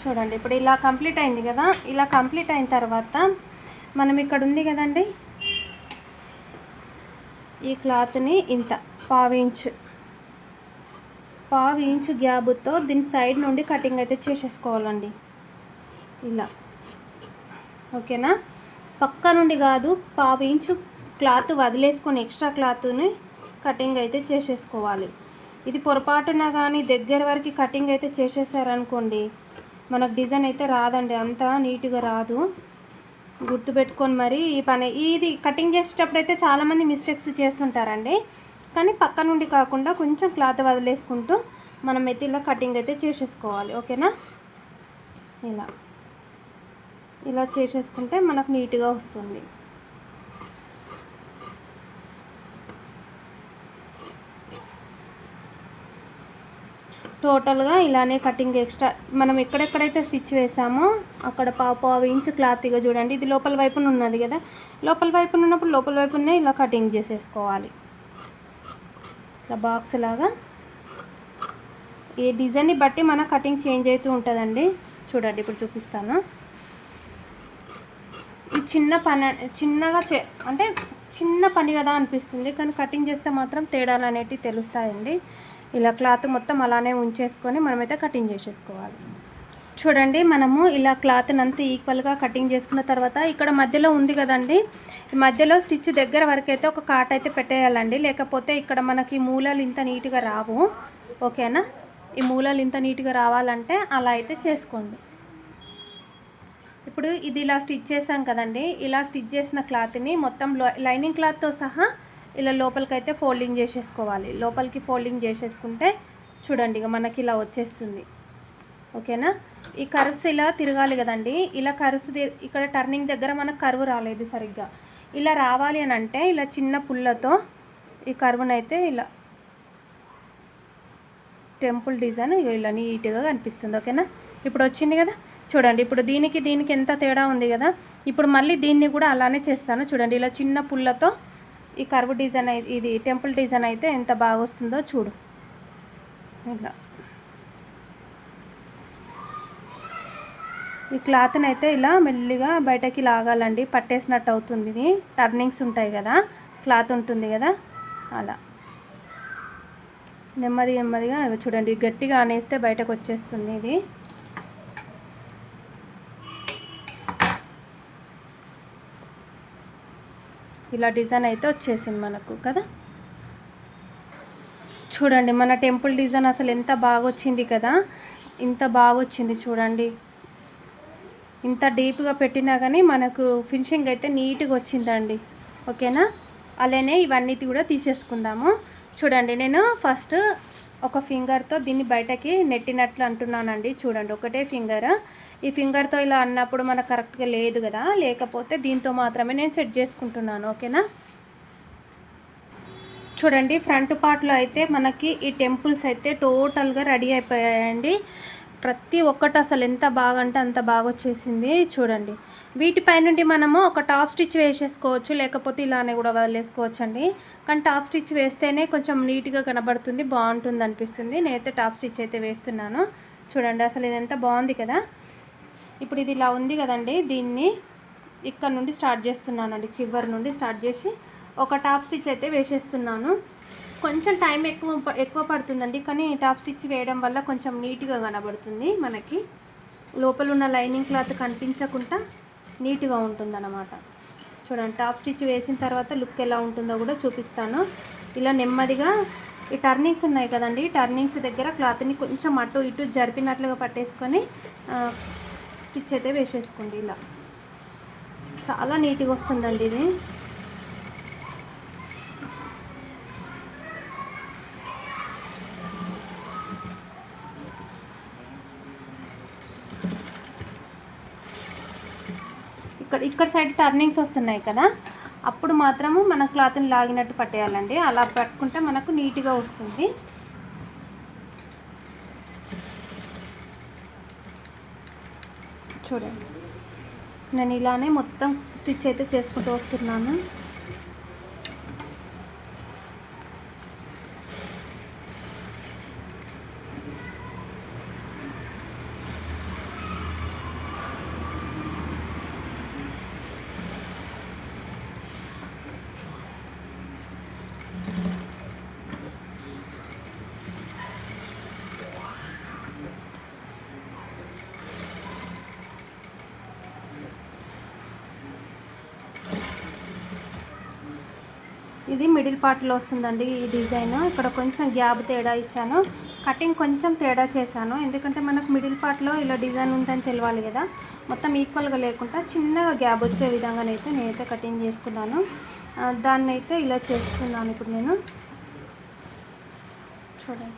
చూడండి, ఇప్పుడు ఇలా కంప్లీట్ అయింది కదా. ఇలా కంప్లీట్ అయిన తర్వాత మనం ఇక్కడ ఉంది కదండి, ఈ క్లాత్ని ఇంత పావు ఇంచు గ్యాప్తో దీని సైడ్ నుండి కటింగ్ అయితే చేసేసుకోవాలండి ఇలా, ఓకేనా. పక్క నుండి కాదు, పావు ఇంచు క్లాత్ వదిలేసుకొని ఎక్స్ట్రా క్లాత్ని కటింగ్ అయితే చేసేసుకోవాలి. ఇది పొరపాటున కానీ దగ్గర వరకు కటింగ్ అయితే చేసేసారనుకోండి, మనకు డిజైన్ అయితే రాదండి, అంత నీట్గా రాదు. గుర్తుపెట్టుకొని మరి ఈ పని, ఇది కటింగ్ చేసేటప్పుడు అయితే చాలామంది మిస్టేక్స్ చేస్తుంటారండి. కానీ పక్క నుండి కాకుండా కొంచెం క్లాత్ వదిలేసుకుంటూ మనమైతే ఇలా కటింగ్ అయితే చేసేసుకోవాలి, ఓకేనా. ఇలా చేసేసుకుంటే మనకు నీట్గా వస్తుంది. టోటల్గా ఇలానే కటింగ్ ఎక్స్ట్రా మనం ఎక్కడెక్కడైతే స్టిచ్ వేసామో అక్కడ పావు ఇంచు క్లాత్ ఇక చూడండి, ఇది లోపల వైపున ఉన్నది కదా, లోపల వైపున ఉన్నప్పుడు లోపల వైపునే ఇలా కటింగ్ చేసేసుకోవాలి. ఇట్లా బాక్స్ లాగా ఈ డిజైన్ని బట్టి మన కటింగ్ చేంజ్ అవుతూ ఉంటుందండి. చూడండి, ఇప్పుడు చూపిస్తాను. ఈ చిన్నగా అంటే చిన్న పని కదా అనిపిస్తుంది, కానీ కటింగ్ చేస్తే మాత్రం తేడాలు అనేటివి తెలుస్తాయండి. ఇలా క్లాత్ మొత్తం అలానే ఉంచేసుకొని మనమైతే కటింగ్ చేసేసుకోవాలి. చూడండి, మనము ఇలా క్లాత్ని అంతా ఈక్వల్గా కటింగ్ చేసుకున్న తర్వాత ఇక్కడ మధ్యలో ఉంది కదండి, ఈ మధ్యలో స్టిచ్ దగ్గర వరకు అయితే ఒక కాట్ అయితే పెట్టేయాలండి. లేకపోతే ఇక్కడ మనకి మూలలు ఇంత నీట్గా రావు, ఓకేనా. ఈ మూలలు ఇంత నీట్గా రావాలంటే అలా అయితే చేసుకోండి. ఇప్పుడు ఇది ఇలా స్టిచ్ చేసాం కదండి, ఇలా స్టిచ్ చేసిన క్లాత్ని మొత్తం లైనింగ్ క్లాత్తో సహా ఇలా లోపలికైతే ఫోల్డింగ్ చేసేసుకోవాలి. లోపలికి ఫోల్డింగ్ చేసేసుకుంటే చూడండి ఇక మనకి ఇలా వచ్చేస్తుంది, ఓకేనా. ఈ కర్వ్స్ ఇలా తిరగాలి కదండి, ఇలా కర్వ్స్ ఇక్కడ టర్నింగ్ దగ్గర మనకు కర్వ్ రాలేదు సరిగ్గా. ఇలా రావాలి అని అంటే ఇలా చిన్న పుల్లతో ఈ కర్వ్ని అయితే ఇలా టెంపుల్ డిజైన్ ఇలా నీట్గా కనిపిస్తుంది, ఓకేనా. ఇప్పుడు వచ్చింది కదా, చూడండి. ఇప్పుడు దీనికి ఎంత తేడా ఉంది కదా. ఇప్పుడు మళ్ళీ దీన్ని కూడా అలానే చేస్తాను. చూడండి, ఇలా చిన్న పుల్లతో ఈ కర్వ్ డిజైన్ ఇది టెంపుల్ డిజైన్ అయితే ఎంత బాగా వస్తుందో చూడు. ఇలా ఈ క్లాత్ని అయితే ఇలా మెల్లిగా బయటకి లాగాలండి, పట్టేసినట్టు అవుతుంది. ఇది టర్నింగ్స్ ఉంటాయి కదా, క్లాత్ ఉంటుంది కదా అలా నెమ్మదిగా చూడండి, గట్టిగా అనేస్తే బయటకు వచ్చేస్తుంది. ఇది ఇలా డిజైన్ అయితే వచ్చేసింది మనకు కదా. చూడండి మన టెంపుల్ డిజైన్ అసలు ఎంత బాగా వచ్చింది కదా, ఇంత బాగా వచ్చింది చూడండి. ఇంత డీప్గా పెట్టినా కానీ మనకు ఫినిషింగ్ అయితే నీట్గా వచ్చిందండి. ఓకేనా, అలానే ఇవన్నీ కూడా తీసేసుకుందాము. చూడండి నేను ఫస్ట్ ఒక ఫింగర్తో దీన్ని బయటకి నెట్టినట్లు అంటున్నానండి. చూడండి ఒకటే ఫింగర్, ఈ ఫింగర్తో ఇలా అన్నప్పుడు మనకు కరెక్ట్గా లేదు కదా, లేకపోతే దీంతో మాత్రమే నేను సెట్ చేసుకుంటున్నాను. ఓకేనా, చూడండి ఫ్రంట్ పార్ట్లో అయితే మనకి ఈ టెంపుల్స్ అయితే టోటల్గా రెడీ అయిపోయాయండి. ప్రతి ఒక్కటి అసలు ఎంత బాగా అంటే అంత బాగా వచ్చేసింది. చూడండి వీటిపై నుండి మనము ఒక టాప్ స్టిచ్ వేసేసుకోవచ్చు, లేకపోతే ఇలానే కూడా వదిలేసుకోవచ్చు అండి. కానీ టాప్ స్టిచ్ వేస్తేనే కొంచెం నీట్గా కనబడుతుంది, బాగుంటుంది అనిపిస్తుంది. నేనైతే టాప్ స్టిచ్ అయితే వేస్తున్నాను. చూడండి అసలు ఇది ఎంత బాగుంది కదా. ఇప్పుడు ఇది ఇలా ఉంది కదండి, దీన్ని ఇక్కడ నుండి స్టార్ట్ చేస్తున్నానండి, చివరి నుండి స్టార్ట్ చేసి ఒక టాప్ స్టిచ్ అయితే వేసేస్తున్నాను. కొంచెం టైం ఎక్కువ పడుతుందండి, కానీ టాప్ స్టిచ్ వేయడం వల్ల కొంచెం నీట్గా కనబడుతుంది. మనకి లోపల ఉన్న లైనింగ్ క్లాత్ కనిపించకుండా నీట్గా ఉంటుందన్నమాట. చూడండి టాప్ స్టిచ్ వేసిన తర్వాత లుక్ ఎలా ఉంటుందో కూడా చూపిస్తాను. ఇలా నెమ్మదిగా ఈ టర్నింగ్స్ ఉన్నాయి కదండి, టర్నింగ్స్ దగ్గర క్లాత్ని కొంచెం అటు ఇటు జరిపినట్లుగా పట్టేసుకొని స్టిచ్ అయితే వేసేసుకోండి. ఇలా చాలా నీట్గా వస్తుందండి ఇది. ఇక్కడ సైడ్ టర్నింగ్స్ వస్తున్నాయి కదా, అప్పుడు మాత్రము మన క్లాత్ని లాగినట్టు పట్టేయాలండి. అలా పట్టుకుంటే మనకు నీట్గా వస్తుంది. చూడండి నేను ఇలానే మొత్తం స్టిచ్ అయితే చేసుకుంటూ వస్తున్నాను. ఇది మిడిల్ పార్ట్లో వస్తుందండి ఈ డిజైన్. ఇక్కడ కొంచెం గ్యాప్ తేడా ఇచ్చాను, కటింగ్ కొంచెం తేడా చేశాను, ఎందుకంటే మనకు మిడిల్ పార్ట్లో ఇలా డిజైన్ ఉందని తెలియాలి కదా. మొత్తం ఈక్వల్గా లేకుండా చిన్నగా గ్యాప్ వచ్చే విధంగానైతే నేనైతే కటింగ్ చేసుకున్నాను. దాన్ని అయితే ఇలా చేస్తున్నాను ఇప్పుడు నేను. చూడండి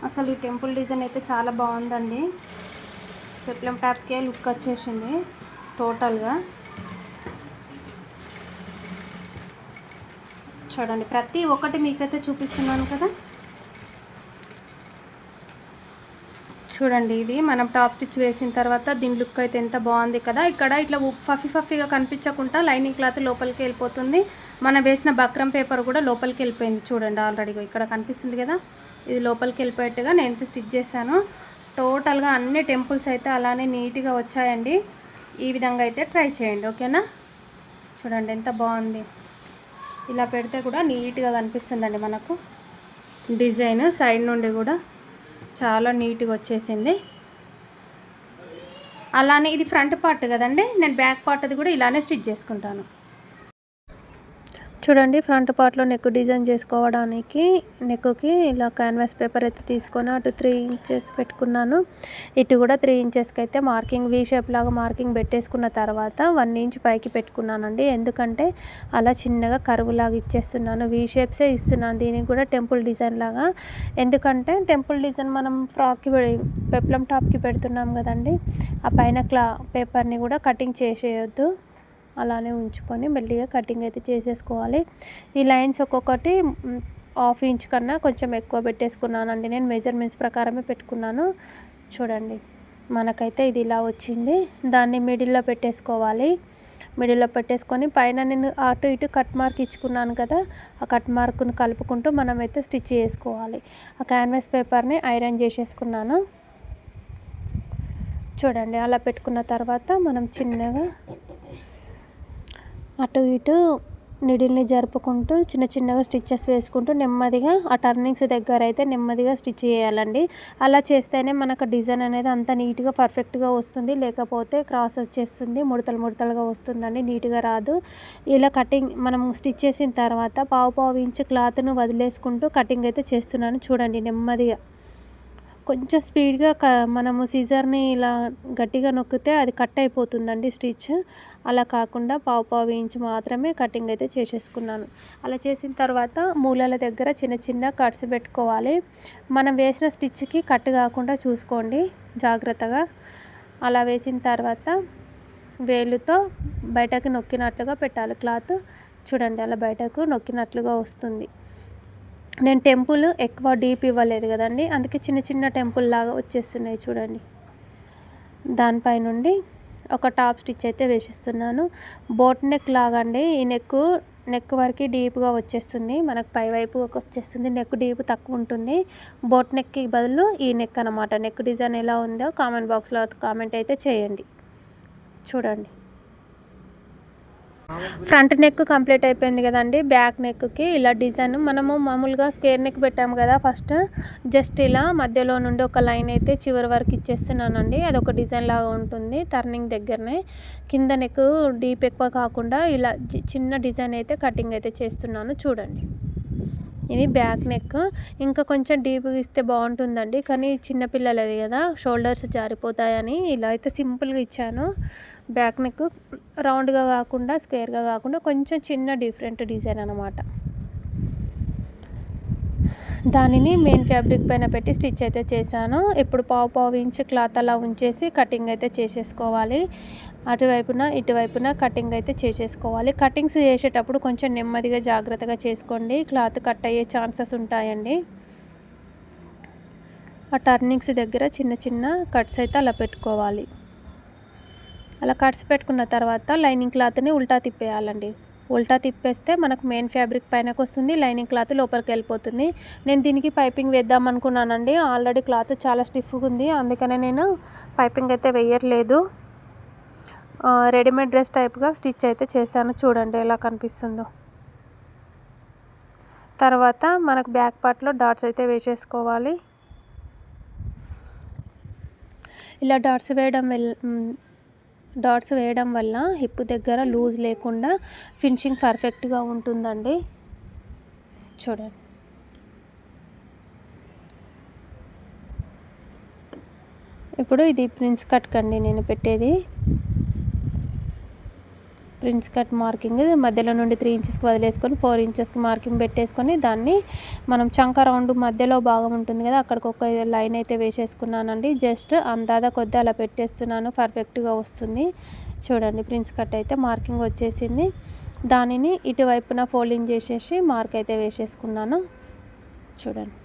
అసలు ఈ టెంపుల్ డిజైన్ అయితే చాలా బాగుందండి. పెప్లం టాప్కే లుక్ వచ్చేసింది టోటల్గా. చూడండి ప్రతి ఒక్కటి మీకైతే చూపిస్తున్నాను కదా. చూడండి ఇది మనం టాప్ స్టిచ్ వేసిన తర్వాత దీని లుక్ అయితే ఎంత బాగుంది కదా. ఇక్కడ ఇట్లా ఫఫీగా కనిపించకుండా లైనింగ్ క్లాత్ లోపలికి వెళ్ళిపోతుంది. మనం వేసిన బక్రం పేపర్ కూడా లోపలికి వెళ్ళిపోయింది. చూడండి ఆల్రెడీ ఇక్కడ కనిపిస్తుంది కదా, ఇది లోపలికి వెళ్ళిపోయేట్టుగా నేను స్టిచ్ చేశాను. టోటల్గా అన్ని టెంపుల్స్ అయితే అలానే నీట్గా వచ్చాయండి. ఈ విధంగా అయితే ట్రై చేయండి. ఓకేనా, చూడండి ఎంత బాగుంది. ఇలా పెడితే కూడా నీట్గా కనిపిస్తుందండి మనకు డిజైన్. సైడ్ నుండి కూడా చాలా నీట్గా వచ్చేసింది. అలానే ఇది ఫ్రంట్ పార్ట్ కదండి, నేను బ్యాక్ పార్ట్ అది కూడా ఇలానే స్టిచ్ చేసుకుంటాను. చూడండి ఫ్రంట్ పార్ట్లో నెక్ డిజైన్ చేసుకోవడానికి నెక్కి ఇలా క్యాన్వాస్ పేపర్ అయితే తీసుకొని అటు 3 ఇంచెస్ పెట్టుకున్నాను. ఇటు కూడా 3 ఇంచెస్కి అయితే మార్కింగ్ వీ షేప్ లాగా మార్కింగ్ పెట్టేసుకున్న తర్వాత 1 ఇంచ్ పైకి పెట్టుకున్నానండి. ఎందుకంటే అలా చిన్నగా కర్వ్ లాగా ఇచ్చేస్తున్నాను, వీ షేప్సే ఇస్తున్నాను దీనికి కూడా టెంపుల్ డిజైన్ లాగా. ఎందుకంటే టెంపుల్ డిజైన్ మనం ఫ్రాక్కి పెప్లం టాప్కి పెడుతున్నాం కదండి, ఆ పైన పేపర్ని కూడా కటింగ్ చేసేయొద్దు, అలానే ఉంచుకొని మెల్లిగా కటింగ్ అయితే చేసేసుకోవాలి. ఈ లైన్స్ ఒక్కొక్కటి 1/2 ఇంచ్ కన్నా కొంచెం ఎక్కువ పెట్టేసుకున్నానండి, నేను మెజర్మెంట్స్ ప్రకారమే పెట్టుకున్నాను. చూడండి మనకైతే ఇది ఇలా వచ్చింది. దాన్ని మిడిల్లో పెట్టేసుకోవాలి. మిడిల్లో పెట్టేసుకొని పైన నేను అటు ఇటు కట్ మార్క్ ఇచ్చుకున్నాను కదా, ఆ కట్ మార్క్ను కలుపుకుంటూ మనమైతే స్టిచ్ చేసుకోవాలి. ఆ క్యాన్వాస్ పేపర్ని ఐరన్ చేసేసుకున్నాను. చూడండి అలా పెట్టుకున్న తర్వాత మనం చిన్నగా అటు ఇటు నీడిల్ని జరుపుకుంటూ చిన్న చిన్నగా స్టిచ్చెస్ వేసుకుంటూ నెమ్మదిగా ఆ టర్నింగ్స్ దగ్గర అయితే నెమ్మదిగా స్టిచ్ చేయాలండి. అలా చేస్తేనే మనకు డిజైన్ అనేది అంత నీట్గా పర్ఫెక్ట్గా వస్తుంది. లేకపోతే క్రాస్ వచ్చేస్తుంది, ముడతలు ముడతలుగా వస్తుందండి, నీట్గా రాదు. ఇలా కటింగ్ మనం స్టిచ్ చేసిన తర్వాత పావు ఇంచు క్లాత్ను వదిలేసుకుంటూ కటింగ్ అయితే చేస్తున్నాను. చూడండి నెమ్మదిగా కొంచెం స్పీడ్గా మనము సీజర్ని ఇలా గట్టిగా నొక్కితే అది కట్ అయిపోతుందండి స్టిచ్. అలా కాకుండా పావు ఇంచు మాత్రమే కటింగ్ అయితే చేసేసుకున్నాను. అలా చేసిన తర్వాత మూలల దగ్గర చిన్న చిన్న కట్స్ పెట్టుకోవాలి. మనం వేసిన స్టిచ్కి కట్ కాకుండా చూసుకోండి జాగ్రత్తగా. అలా వేసిన తర్వాత వేలుతో బయటకు నొక్కినట్లుగా పెట్టాలి క్లాత్. చూడండి అలా బయటకు నొక్కినట్లుగా వస్తుంది. నేను టెంపుల్ ఎక్కువ డీప్ ఇవ్వలేదు కదండి, అందుకే చిన్న చిన్న టెంపుల్ లాగా వచ్చేస్తున్నాయి చూడండి. దానిపై నుండి ఒక టాప్ స్టిచ్ అయితే వేసేస్తున్నాను. బోట్ నెక్ లాగా అండి. ఈ నెక్ వరకు డీప్గా వచ్చేస్తుంది, మనకు పై వైపు వచ్చేస్తుంది. నెక్ డీప్ తక్కువ ఉంటుంది. బోట్ నెక్కి బదులు ఈ నెక్ అనమాట. నెక్ డిజైన్ ఎలా ఉందో కామెంట్ బాక్స్లో కామెంట్ అయితే చేయండి. చూడండి ఫ్రంట్ నెక్ కంప్లీట్ అయిపోయింది కదండి. బ్యాక్ నెక్కి ఇలా డిజైన్ మనము మామూలుగా స్క్వేర్ నెక్ పెట్టాము కదా, ఫస్ట్ జస్ట్ ఇలా మధ్యలో నుండి ఒక లైన్ అయితే చివరి వరకు ఇచ్చేస్తున్నానండి. అదొక డిజైన్ లాగా ఉంటుంది టర్నింగ్ దగ్గరనే. కింద నెక్ డీప్ ఎక్కువ కాకుండా ఇలా చిన్న డిజైన్ అయితే కటింగ్ అయితే చేస్తున్నాను. చూడండి ఇది బ్యాక్ నెక్. ఇంకా కొంచెం డీప్గా ఇస్తే బాగుంటుందండి, కానీ చిన్నపిల్లలది కదా షోల్డర్స్ జారిపోతాయని ఇలా అయితే సింపుల్గా ఇచ్చాను. బ్యాక్ నెక్ రౌండ్గా కాకుండా స్క్వేర్గా కాకుండా కొంచెం చిన్న డిఫరెంట్ డిజైన్ అనమాట. దానిని మెయిన్ ఫ్యాబ్రిక్ పైన పెట్టి స్టిచ్ అయితే చేశాను. ఇప్పుడు పావు ఇంచు క్లాత్ అలా ఉంచేసి కటింగ్ అయితే చేసేసుకోవాలి. అటువైపున ఇటువైపున కటింగ్ అయితే చేసేసుకోవాలి. కటింగ్స్ చేసేటప్పుడు కొంచెం నెమ్మదిగా జాగ్రత్తగా చేసుకోండి, క్లాత్ కట్ అయ్యే ఛాన్సెస్ ఉంటాయండి. ఆ టర్నింగ్స్ దగ్గర చిన్న చిన్న కట్స్ అయితే అలా పెట్టుకోవాలి. అలా కట్స్ పెట్టుకున్న తర్వాత లైనింగ్ క్లాత్ని ఉల్టా తిప్పేయాలండి. ఉల్టా తిప్పేస్తే మనకు మెయిన్ ఫ్యాబ్రిక్ పైనకు వస్తుంది, లైనింగ్ క్లాత్ లోపలికి వెళ్ళిపోతుంది. నేను దీనికి పైపింగ్ వేద్దాం అనుకున్నానండి. ఆల్రెడీ క్లాత్ చాలా స్టిఫ్గా ఉంది, అందుకనే నేను పైపింగ్ అయితే వేయట్లేదు. రెడీమేడ్ డ్రెస్ టైప్గా స్టిచ్ అయితే చేశాను. చూడండి ఎలా కనిపిస్తుందో. తర్వాత మనకు బ్యాక్ పార్ట్లో డాట్స్ అయితే వేసేసుకోవాలి. ఇలా డాట్స్ వేయడం వల్ల హిప్ దగ్గర లూజ్ లేకుండా ఫినిషింగ్ పర్ఫెక్ట్గా ఉంటుందండి. చూడండి ఇప్పుడు ఇది ప్రిన్స్ కట్ కండి నేను పెట్టేది. ప్రిన్స్ కట్ మార్కింగ్ మధ్యలో నుండి 3 ఇంచెస్కి వదిలేసుకొని 4 ఇంచెస్కి మార్కింగ్ పెట్టేసుకొని దాన్ని మనం చంక రౌండ్ మధ్యలో భాగం ఉంటుంది కదా, అక్కడికి ఒక లైన్ అయితే వేసేసుకున్నానండి. జస్ట్ అందాదా కొద్ది అలా పెట్టేస్తున్నాను, పర్ఫెక్ట్గా వస్తుంది. చూడండి ప్రిన్స్ కట్ అయితే మార్కింగ్ వచ్చేసింది. దానిని ఇటువైపున ఫోల్డింగ్ చేసేసి మార్క్ అయితే వేసేసుకున్నాను. చూడండి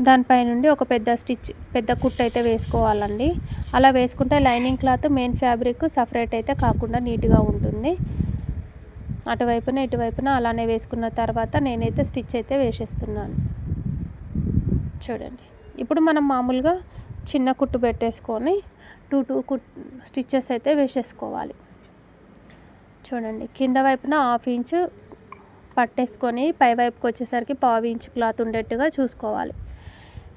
దానిపై నుండి ఒక పెద్ద కుట్టు అయితే వేసుకోవాలండి. అలా వేసుకుంటే lining cloth main fabric separate అయితే కాకుండా నీట్గా ఉంటుంది. అటువైపున ఇటువైపున అలానే వేసుకున్న తర్వాత నేనైతే స్టిచ్ అయితే వేసేస్తున్నాను. చూడండి ఇప్పుడు మనం మామూలుగా చిన్న కుట్టు పెట్టేసుకొని 2 స్టిచ్చెస్ అయితే వేసేసుకోవాలి. చూడండి కింద వైపున 1/2 ఇంచు పట్టేసుకొని పై వైపుకి వచ్చేసరికి 1/4 ఇంచు క్లాత్ ఉండేట్టుగా చూసుకోవాలి.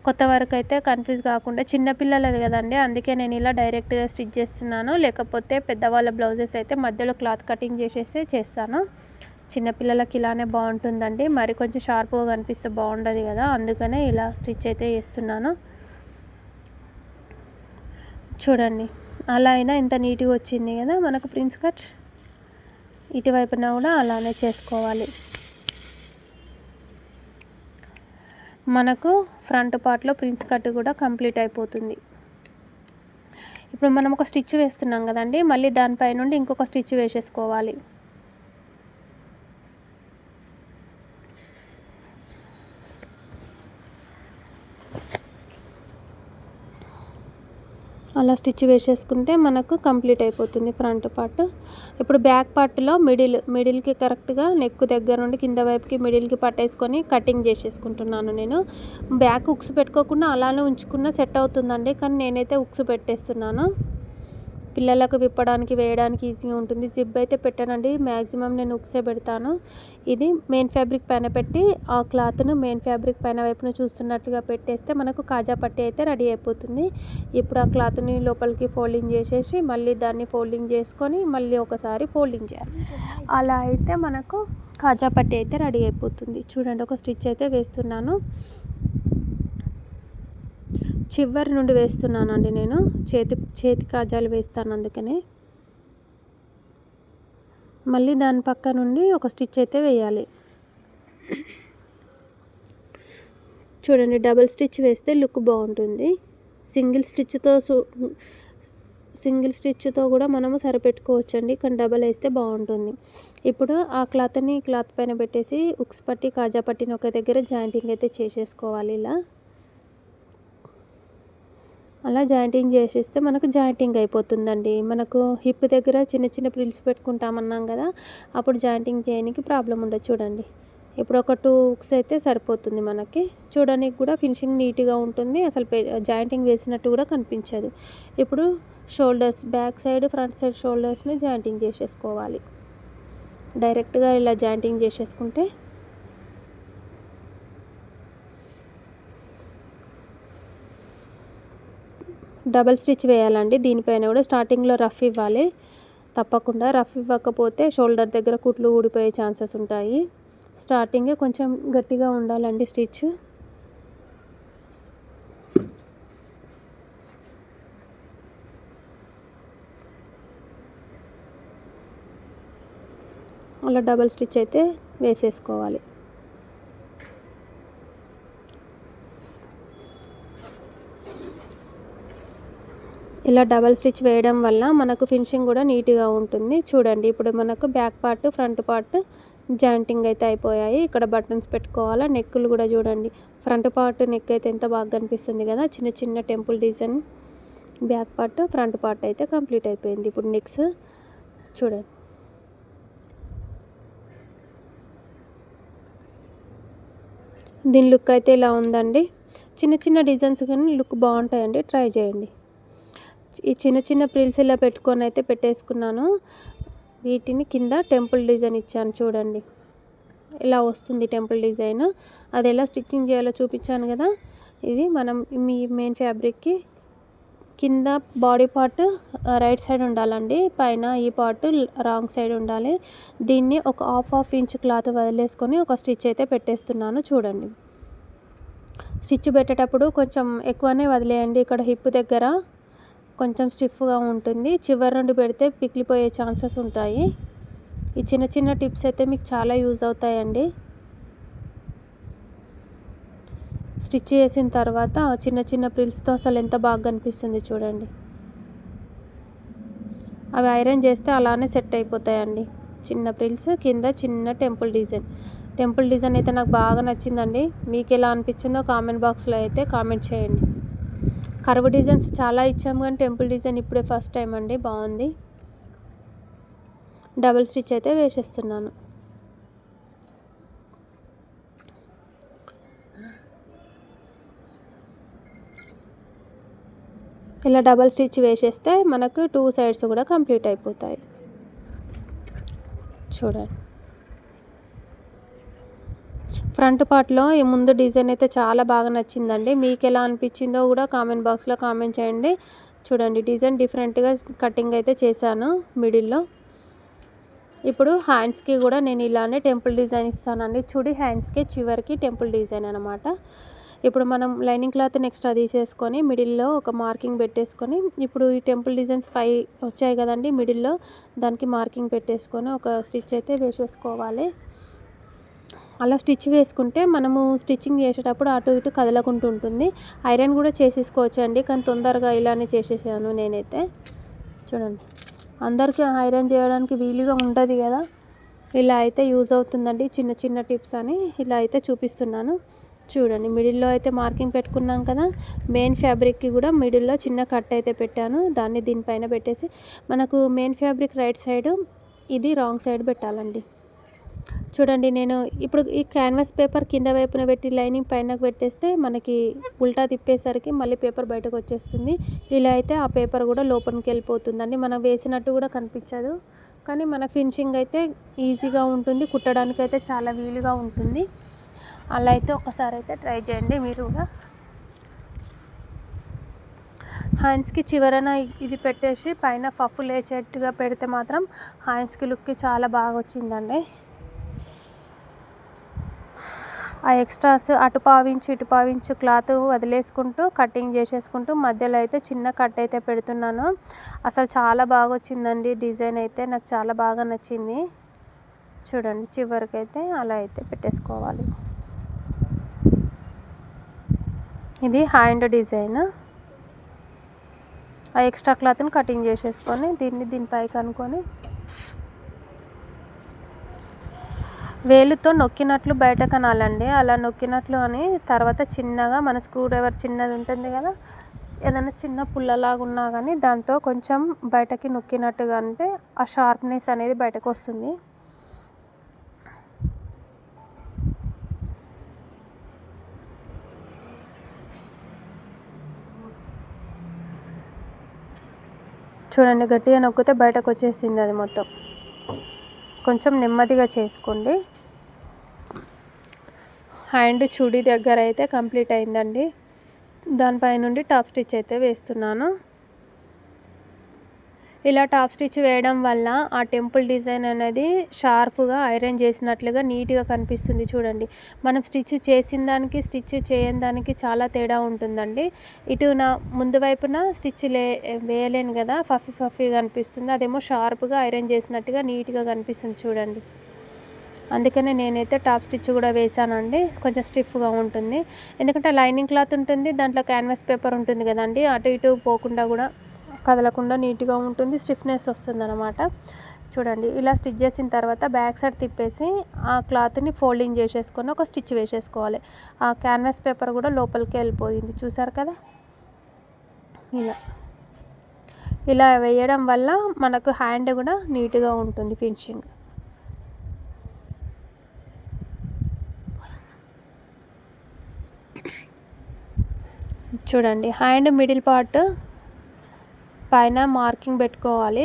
కొత్త వరకు అయితే కన్ఫ్యూజ్ కాకుండా, చిన్నపిల్లలది కదండి అందుకే నేను ఇలా డైరెక్ట్గా స్టిచ్ చేస్తున్నాను. లేకపోతే పెద్దవాళ్ళ బ్లౌజెస్ అయితే మధ్యలో క్లాత్ కటింగ్ చేసేసి చేస్తాను. చిన్నపిల్లలకి ఇలానే బాగుంటుందండి, మరి కొంచెం షార్ప్గా కనిపిస్తే బాగుండదు కదా, అందుకనే ఇలా స్టిచ్ అయితే చేస్తున్నాను. చూడండి అలా అయినా ఇంత నీట్గా వచ్చింది కదా మనకు ప్రిన్స్ కట్. ఇటువైపున కూడా అలానే చేసుకోవాలి. మనకు ఫ్రంట్ పార్ట్లో ప్రిన్స్ కట్ కూడా కంప్లీట్ అయిపోతుంది. ఇప్పుడు మనం ఒక స్టిచ్ వేస్తున్నాం కదండి, మళ్ళీ దానిపై నుండి ఇంకొక స్టిచ్ వేసేసుకోవాలి. అలా స్టిచ్ వేసేసుకుంటే మనకు కంప్లీట్ అయిపోతుంది ఫ్రంట్ పార్ట్. ఇప్పుడు బ్యాక్ పార్ట్లో మిడిల్కి కరెక్ట్గా నెక్ దగ్గర నుండి కింద వైపుకి మిడిల్కి పట్టేసుకొని కటింగ్ చేసేసుకుంటున్నాను. నేను బ్యాక్ ఉక్స్ పెట్టుకోకుండా అలానే ఉంచుకున్న సెట్ అవుతుందండి, కానీ నేనైతే ఉక్స్ పెట్టేస్తున్నాను. పిల్లలకు విప్పడానికి వేయడానికి ఈజీగా ఉంటుంది. జిప్ అయితే పెట్టానండి, మ్యాక్సిమం నేను ఉక్సే పెడతాను. ఇది మెయిన్ ఫ్యాబ్రిక్ పైన పెట్టి ఆ క్లాత్ను మెయిన్ ఫ్యాబ్రిక్ పైన వైపున చూస్తున్నట్టుగా పెట్టేస్తే మనకు కాజా పట్టి అయితే రెడీ అయిపోతుంది. ఇప్పుడు ఆ క్లాత్ని లోపలికి ఫోల్డింగ్ చేసేసి మళ్ళీ దాన్ని ఫోల్డింగ్ చేసుకొని మళ్ళీ ఒకసారి ఫోల్డింగ్ చేయాలి. అలా అయితే మనకు కాజా పట్టి అయితే రెడీ అయిపోతుంది. చూడండి, ఒక స్టిచ్ అయితే వేస్తున్నాను. చివరి నుండి వేస్తున్నానండి, నేను చేతి కాజాలు వేస్తాను, అందుకనే మళ్ళీ దాని పక్క నుండి ఒక స్టిచ్ అయితే వేయాలి. చూడండి, డబుల్ స్టిచ్ వేస్తే లుక్ బాగుంటుంది. సింగిల్ స్టిచ్తో కూడా మనము సరిపెట్టుకోవచ్చండి, కానీ డబల్ వేస్తే బాగుంటుంది. ఇప్పుడు ఆ క్లాత్ని క్లాత్ పైన పెట్టేసి ఉక్స్ పట్టి కాజా పట్టిని ఒక దగ్గర జాయింటింగ్ అయితే చేసేసుకోవాలి. అలా జాయింటింగ్ చేసేస్తే మనకు జాయింటింగ్ అయిపోతుందండి. మనకు హిప్ దగ్గర చిన్న చిన్న ప్రిల్స్ పెట్టుకుంటామన్నాం కదా, అప్పుడు జాయింటింగ్ చేయడానికి ప్రాబ్లం ఉండదు. చూడండి, ఇప్పుడు ఒక 2 ఉక్స్ అయితే సరిపోతుంది మనకి. చూడడానికి కూడా ఫినిషింగ్ నీట్గా ఉంటుంది, అసలు జాయింటింగ్ వేసినట్టు కూడా కనిపించదు. ఇప్పుడు shoulders, back side front side షోల్డర్స్ని జాయింటింగ్ చేసేసుకోవాలి. డైరెక్ట్గా ఇలా జాయింటింగ్ చేసేసుకుంటే డబల్ స్టిచ్ వేయాలండి. దీనిపైన కూడా స్టార్టింగ్లో రఫ్ ఇవ్వాలి తప్పకుండా. రఫ్ ఇవ్వకపోతే షోల్డర్ దగ్గర కుట్లు ఊడిపోయే ఛాన్సెస్ ఉంటాయి. స్టార్టింగే కొంచెం గట్టిగా ఉండాలండి స్టిచ్. అలా డబల్ స్టిచ్ అయితే వేసేసుకోవాలి. ఇలా డబల్ స్టిచ్ వేయడం వల్ల మనకు ఫినిషింగ్ కూడా నీట్గా ఉంటుంది. చూడండి, ఇప్పుడు మనకు back part front part jointing అయితే అయిపోయాయి. ఇక్కడ బటన్స్ పెట్టుకోవాలా. నెక్కులు కూడా చూడండి, ఫ్రంట్ పార్ట్ నెక్ అయితే ఎంత బాగా కనిపిస్తుంది కదా, చిన్న చిన్న temple design. Back part front part అయితే కంప్లీట్ అయిపోయింది. ఇప్పుడు నెక్స్ చూడండి, దీని లుక్ అయితే ఇలా ఉందండి. చిన్న చిన్న డిజైన్స్ కానీ లుక్ బాగుంటాయండి, ట్రై చేయండి. ఈ చిన్న చిన్న ప్రిల్స్ ఇలా పెట్టుకొని అయితే పెట్టేసుకున్నాను. వీటిని కింద టెంపుల్ డిజైన్ ఇచ్చాను. చూడండి, ఇలా వస్తుంది టెంపుల్ డిజైన్. అది ఎలా స్టిచ్చింగ్ చేయాలో చూపించాను కదా. ఇది మనం మీ మెయిన్ ఫ్యాబ్రిక్కి కింద బాడీ పార్ట్ రైట్ సైడ్ ఉండాలండి, పైన ఈ పార్ట్ రాంగ్ సైడ్ ఉండాలి. దీన్ని ఒక హాఫ్ ఇంచ్ క్లాత్ వదిలేసుకొని ఒక స్టిచ్ అయితే పెట్టేస్తున్నాను. చూడండి, స్టిచ్ పెట్టేటప్పుడు కొంచెం ఎక్కువనే వదిలేయండి. ఇక్కడ హిప్ దగ్గర కొంచెం స్టిఫ్గా ఉంటుంది, చివరి నుండి పెడితే పిగిలిపోయే ఛాన్సెస్ ఉంటాయి. ఈ చిన్న చిన్న టిప్స్ అయితే మీకు చాలా యూజ్ అవుతాయండి. స్టిచ్ చేసిన తర్వాత చిన్న చిన్న ప్రిల్స్తో అసలు ఎంత బాగా కనిపిస్తుంది చూడండి. అవి ఐరన్ చేస్తే అలానే సెట్ అయిపోతాయండి. చిన్న ప్రిల్స్ కింద చిన్న టెంపుల్ డిజైన్ అయితే నాకు బాగా నచ్చిందండి. మీకు ఎలా అనిపించిందో కామెంట్ బాక్స్లో అయితే కామెంట్ చేయండి. కర్వ్ డిజైన్స్ చాలా ఇచ్చాము, కానీ టెంపుల్ డిజైన్ ఇప్పుడే ఫస్ట్ టైం అండి, బాగుంది. డబుల్ స్టిచ్ అయితే వేసేస్తున్నాను. ఇలా డబల్ స్టిచ్ వేసేస్తే మనకు 2 సైడ్స్ కూడా కంప్లీట్ అయిపోతాయి. చూడండి, ఫ్రంట్ పార్ట్లో ఈ ముందు డిజైన్ అయితే చాలా బాగా నచ్చిందండి. మీకు ఎలా అనిపించిందో కూడా కామెంట్ బాక్స్లో కామెంట్ చేయండి. చూడండి, డిజైన్ డిఫరెంట్గా కటింగ్ అయితే చేశాను మిడిల్లో. ఇప్పుడు హ్యాండ్స్కి కూడా నేను ఇలానే టెంపుల్ డిజైన్ ఇస్తానండి. చూడి, హ్యాండ్స్కి చివరికి టెంపుల్ డిజైన్ అనమాట. ఇప్పుడు మనం లైనింగ్ క్లాత్ నెక్స్ట్ తీసేసుకొని మిడిల్లో ఒక మార్కింగ్ పెట్టేసుకొని, ఇప్పుడు ఈ టెంపుల్ డిజైన్స్ 5 వచ్చాయి కదండి మిడిల్లో, దానికి మార్కింగ్ పెట్టేసుకొని ఒక స్టిచ్ అయితే వేసేసుకోవాలి. అలా స్టిచ్ వేసుకుంటే మనము స్టిచ్చింగ్ చేసేటప్పుడు అటు ఇటు కదలకుంటూ ఉంటుంది. ఐరన్ కూడా చేసేసుకోవచ్చు అండి, కానీ తొందరగా ఇలానే చేసేసాను నేనైతే. చూడండి, అందరికీ ఐరన్ చేయడానికి వీలుగా ఉంటుంది కదా, ఇలా అయితే యూజ్ అవుతుందండి. చిన్న చిన్న టిప్స్ అని ఇలా అయితే చూపిస్తున్నాను. చూడండి మిడిల్లో అయితే మార్కింగ్ పెట్టుకున్నాం కదా, మెయిన్ ఫ్యాబ్రిక్కి కూడా మిడిల్లో చిన్న కట్ అయితే పెట్టాను. దాన్ని దీనిపైన పెట్టేసి మనకు మెయిన్ ఫ్యాబ్రిక్ రైట్ సైడు, ఇది రాంగ్ సైడ్ పెట్టాలండి. చూడండి నేను ఇప్పుడు ఈ క్యాన్వాస్ పేపర్ కింద వైపున పెట్టి లైనింగ్ పైనకు పెట్టేస్తే మనకి ఉల్టా తిప్పేసరికి మళ్ళీ పేపర్ బయటకు వచ్చేస్తుంది. ఇలా అయితే ఆ పేపర్ కూడా లోపలికి వెళ్ళిపోతుందండి, మనం వేసినట్టు కూడా కనిపించదు. కానీ మన ఫినిషింగ్ అయితే ఈజీగా ఉంటుంది, కుట్టడానికి అయితే చాలా వీలుగా ఉంటుంది. అలా అయితే ఒకసారి అయితే ట్రై చేయండి మీరు కూడా. హ్యాండ్స్కి చివరన ఇది పెట్టేసి పైన పఫ్ లేచేట్టుగా పెడితే మాత్రం హ్యాండ్స్కి లుక్కి చాలా బాగా వచ్చిందండి. ఆ ఎక్స్ట్రాస్ అటు పావించు ఇటు పావించు క్లాత్ వదిలేసుకుంటూ కటింగ్ చేసేసుకుంటూ మధ్యలో అయితే చిన్న కట్ అయితే పెడుతున్నాను. అసలు చాలా బాగా వచ్చిందండి డిజైన్ అయితే, నాకు చాలా బాగా నచ్చింది. చూడండి చివరికైతే అలా అయితే పెట్టేసుకోవాలి. ఇది హ్యాండ్ డిజైన్. ఆ ఎక్స్ట్రా క్లాత్ని కటింగ్ చేసేసుకొని దీనిపైకి అనుకొని వేలుతో నొక్కినట్లు బయట కనాలండి. అలా నొక్కినట్లు అని తర్వాత చిన్నగా మన స్క్రూ డ్రైవర్ చిన్నది ఉంటుంది కదా, ఏదైనా చిన్న పుల్లలాగా ఉన్నా కానీ దాంతో కొంచెం బయటకి నొక్కినట్టుగా అంటే ఆ షార్ప్నెస్ అనేది బయటకు వస్తుంది. చూడండి గట్టిగా నొక్కితే బయటకు వచ్చేసింది అది మొత్తం. కొంచెం నెమ్మదిగా చేసుకోండి. హ్యాండ్ చుడి దగ్గర అయితే కంప్లీట్ అయిందండి. దానిపై నుండి టాప్ స్టిచ్ అయితే వేస్తున్నాను. ఇలా టాప్ స్టిచ్ వేయడం వల్ల ఆ టెంపుల్ డిజైన్ అనేది షార్ప్గా ఐరన్ చేసినట్లుగా నీట్గా కనిపిస్తుంది. చూడండి మనం స్టిచ్ చేసిన దానికి స్టిచ్ చేయని దానికి చాలా తేడా ఉంటుందండి. ఇటు నా ముందు వైపున స్టిచ్ వేయలేను కదా, ఫఫీగా అనిపిస్తుంది. అదేమో షార్ప్గా ఐరన్ చేసినట్టుగా నీట్గా కనిపిస్తుంది చూడండి. అందుకనే నేనైతే టాప్ స్టిచ్ కూడా వేసానండి. కొంచెం స్టిఫ్గా ఉంటుంది, ఎందుకంటే లైనింగ్ క్లాత్ ఉంటుంది, దాంట్లో క్యాన్వాస్ పేపర్ ఉంటుంది కదండి, అటు ఇటు పోకుండా కూడా కదలకుండా నీట్గా ఉంటుంది, స్టిఫ్నెస్ వస్తుంది అన్నమాట. చూడండి ఇలా స్టిచ్ చేసిన తర్వాత బ్యాక్ సైడ్ తిప్పేసి ఆ క్లాత్ని ఫోల్డింగ్ చేసేసుకొని ఒక స్టిచ్ వేసేసుకోవాలి. ఆ క్యాన్వాస్ పేపర్ కూడా లోపలికి వెళ్ళిపోయింది చూసారు కదా. ఇలా వేయడం వల్ల మనకు హ్యాండ్ కూడా నీట్గా ఉంటుంది ఫినిషింగ్. చూడండి హ్యాండ్ మిడిల్ పార్ట్ పైన మార్కింగ్ పెట్టుకోవాలి.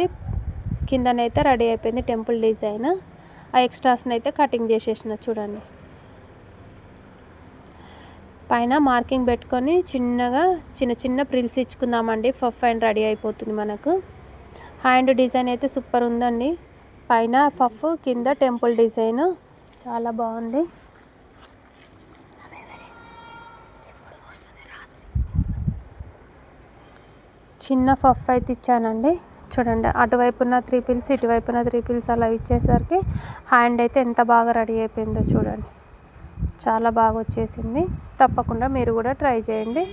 కిందనైతే రెడీ అయిపోయింది టెంపుల్ డిజైన్. ఆ ఎక్స్ట్రాస్ని అయితే కటింగ్ చేసేసిన. చూడండి పైన మార్కింగ్ పెట్టుకొని చిన్నగా చిన్న చిన్న ప్రిల్స్ ఇచ్చుకుందామండి. పఫ్ అండ్ రెడీ అయిపోతుంది మనకు. హ్యాండ్ డిజైన్ అయితే సూపర్ ఉందండి. పైన పఫ్, కింద టెంపుల్ డిజైన్ చాలా బాగుంది. చిన్న పఫ్ అయితే ఇచ్చానండి. చూడండి అటువైపున 3 పిల్స్ ఇటువైపున 3 పిల్స్ అలా ఇచ్చేసరికి హ్యాండ్ అయితే ఎంత బాగా రెడీ అయిపోయిందో చూడండి. చాలా బాగా వచ్చేసింది. తప్పకుండా మీరు కూడా ట్రై చేయండి.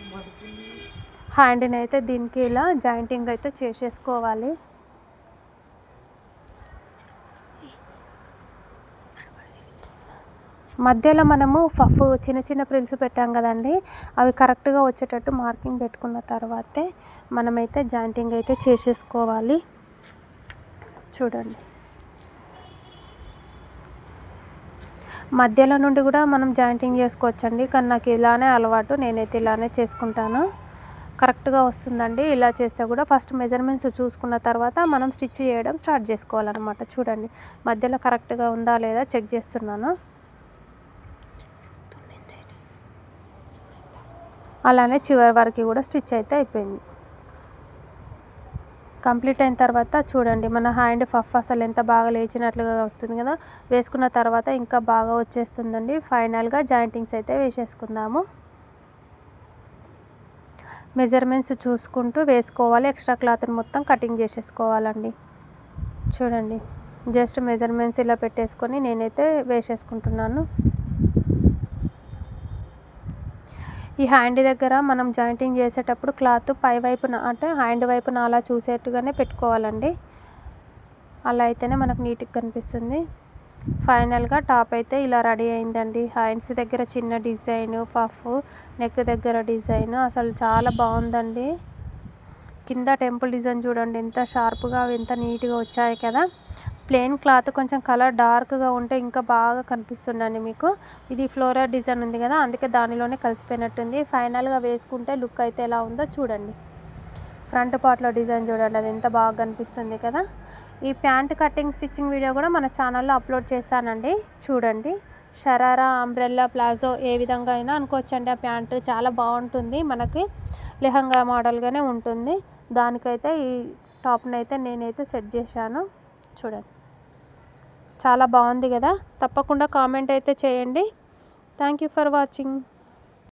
హ్యాండ్ని అయితే దీనికి ఇలా జాయింటింగ్ అయితే చేసేసుకోవాలి. మధ్యలో మనము పఫ్ చిన్న చిన్న ప్రిల్స్ పెట్టాం కదండి, అవి కరెక్ట్గా వచ్చేటట్టు మార్కింగ్ పెట్టుకున్న తర్వాతే మనమైతే జాయింటింగ్ అయితే చేసేసుకోవాలి. చూడండి మధ్యలో నుండి కూడా మనం జాయింటింగ్ చేసుకోవచ్చండి, కానీ నాకు ఇలానే అలవాటు, నేనైతే ఇలానే చేసుకుంటాను. కరెక్ట్గా వస్తుందండి. ఇలా చేస్తే కూడా ఫస్ట్ మెజర్మెంట్స్ చూసుకున్న తర్వాత మనం స్టిచ్ చేయడం స్టార్ట్ చేసుకోవాలన్నమాట. చూడండి మధ్యలో కరెక్ట్గా ఉందా లేదా చెక్ చేస్తున్నాను. అలానే చివరి వరకు కూడా స్టిచ్ అయితే అయిపోయింది. కంప్లీట్ అయిన తర్వాత చూడండి మన హ్యాండ్ పఫ్ అసలు ఎంత బాగా లేచినట్లుగా వస్తుంది కదా. వేసుకున్న తర్వాత ఇంకా బాగా వచ్చేస్తుందండి. ఫైనల్గా జాయింటింగ్స్ అయితే వేసేసుకుందాము. మెజర్మెంట్స్ చూసుకుంటూ వేసుకోవాలి. ఎక్స్ట్రా క్లాత్ని మొత్తం కటింగ్ చేసేసుకోవాలండి. చూడండి జస్ట్ మెజర్మెంట్స్ ఇలా పెట్టేసుకొని నేనైతే వేసేసుకుంటున్నాను. ఈ హ్యాండ్ దగ్గర మనం జాయింటింగ్ చేసేటప్పుడు క్లాత్ పై వైపున అంటే హ్యాండ్ వైపున అలా చూసేట్టుగానే పెట్టుకోవాలండి. అలా అయితేనే మనకు నీట్గా కనిపిస్తుంది. ఫైనల్గా టాప్ అయితే ఇలా రెడీ అయిందండి. హ్యాండ్స్ దగ్గర చిన్న డిజైన్, పఫ్, నెక్ దగ్గర డిజైన్ అసలు చాలా బాగుందండి. కింద టెంపుల్ డిజైన్ చూడండి ఎంత షార్ప్గా ఎంత నీట్గా వచ్చాయి కదా. ప్లెయిన్ క్లాత్ కొంచెం కలర్ డార్క్గా ఉంటే ఇంకా బాగా కనిపిస్తుందండి మీకు. ఇది ఫ్లోరల్ డిజైన్ ఉంది కదా, అందుకే దానిలోనే కలిసిపోయినట్టుంది. ఫైనల్గా వేసుకుంటే లుక్ అయితే ఎలా ఉందో చూడండి. ఫ్రంట్ పార్ట్లో డిజైన్ చూడండి, అది ఎంత బాగా కనిపిస్తుంది కదా. ఈ ప్యాంట్ కటింగ్ స్టిచ్చింగ్ వీడియో కూడా మన ఛానల్లో అప్లోడ్ చేశానండి, చూడండి. షరారా, అంబ్రెల్లా, ప్లాజో ఏ విధంగా అయినా అనుకోవచ్చండి. ఆ ప్యాంటు చాలా బాగుంటుంది, మనకి లెహంగా మోడల్గానే ఉంటుంది. దానికైతే ఈ టాప్ని అయితే నేనైతే సెట్ చేశాను, చూడండి. చాలా బాగుంది కదా. తప్పకుండా కామెంట్ అయితే చేయండి. Thank you for watching.